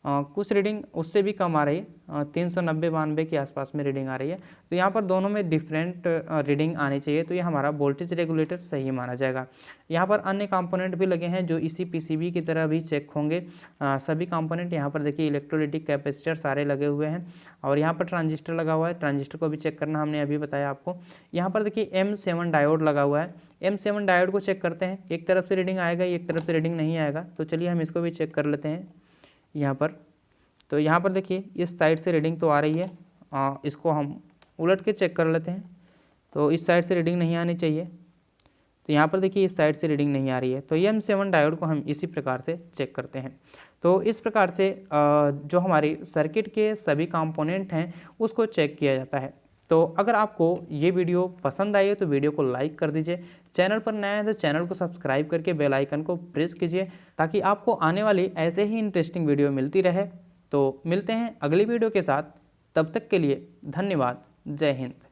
कुछ रीडिंग उससे भी कम आ रही है, 390-92 के आसपास में रीडिंग आ रही है। तो यहाँ पर दोनों में डिफरेंट रीडिंग आनी चाहिए, तो ये हमारा वोल्टेज रेगुलेटर सही माना जाएगा। यहाँ पर अन्य कंपोनेंट भी लगे हैं जो इसी PCB की तरह भी चेक होंगे। सभी कंपोनेंट यहाँ पर देखिए इलेक्ट्रोलाइटिक कैपेसिटर सारे लगे हुए हैं, और यहाँ पर ट्रांजिस्टर लगा हुआ है, ट्रांजिस्टर को भी चेक करना हमने अभी बताया आपको। यहाँ पर देखिए M7 डायोड लगा हुआ है, M7 डायोड को चेक करते हैं। एक तरफ से रीडिंग आएगा, एक तरफ से रीडिंग नहीं आएगा, तो चलिए हम इसको भी चेक कर लेते हैं यहाँ पर। तो यहाँ पर देखिए इस साइड से रीडिंग तो आ रही है, इसको हम उलट के चेक कर लेते हैं। तो इस साइड से रीडिंग नहीं आनी चाहिए, तो यहाँ पर देखिए इस साइड से रीडिंग नहीं आ रही है, तो M7 डायोड को हम इसी प्रकार से चेक करते हैं। तो इस प्रकार से जो हमारी सर्किट के सभी कंपोनेंट हैं उसको चेक किया जाता है। तो अगर आपको ये वीडियो पसंद आई है तो वीडियो को लाइक कर दीजिए, चैनल पर नया है तो चैनल को सब्सक्राइब करके बेल आइकन को प्रेस कीजिए, ताकि आपको आने वाली ऐसे ही इंटरेस्टिंग वीडियो मिलती रहे। तो मिलते हैं अगली वीडियो के साथ, तब तक के लिए धन्यवाद। जय हिंद।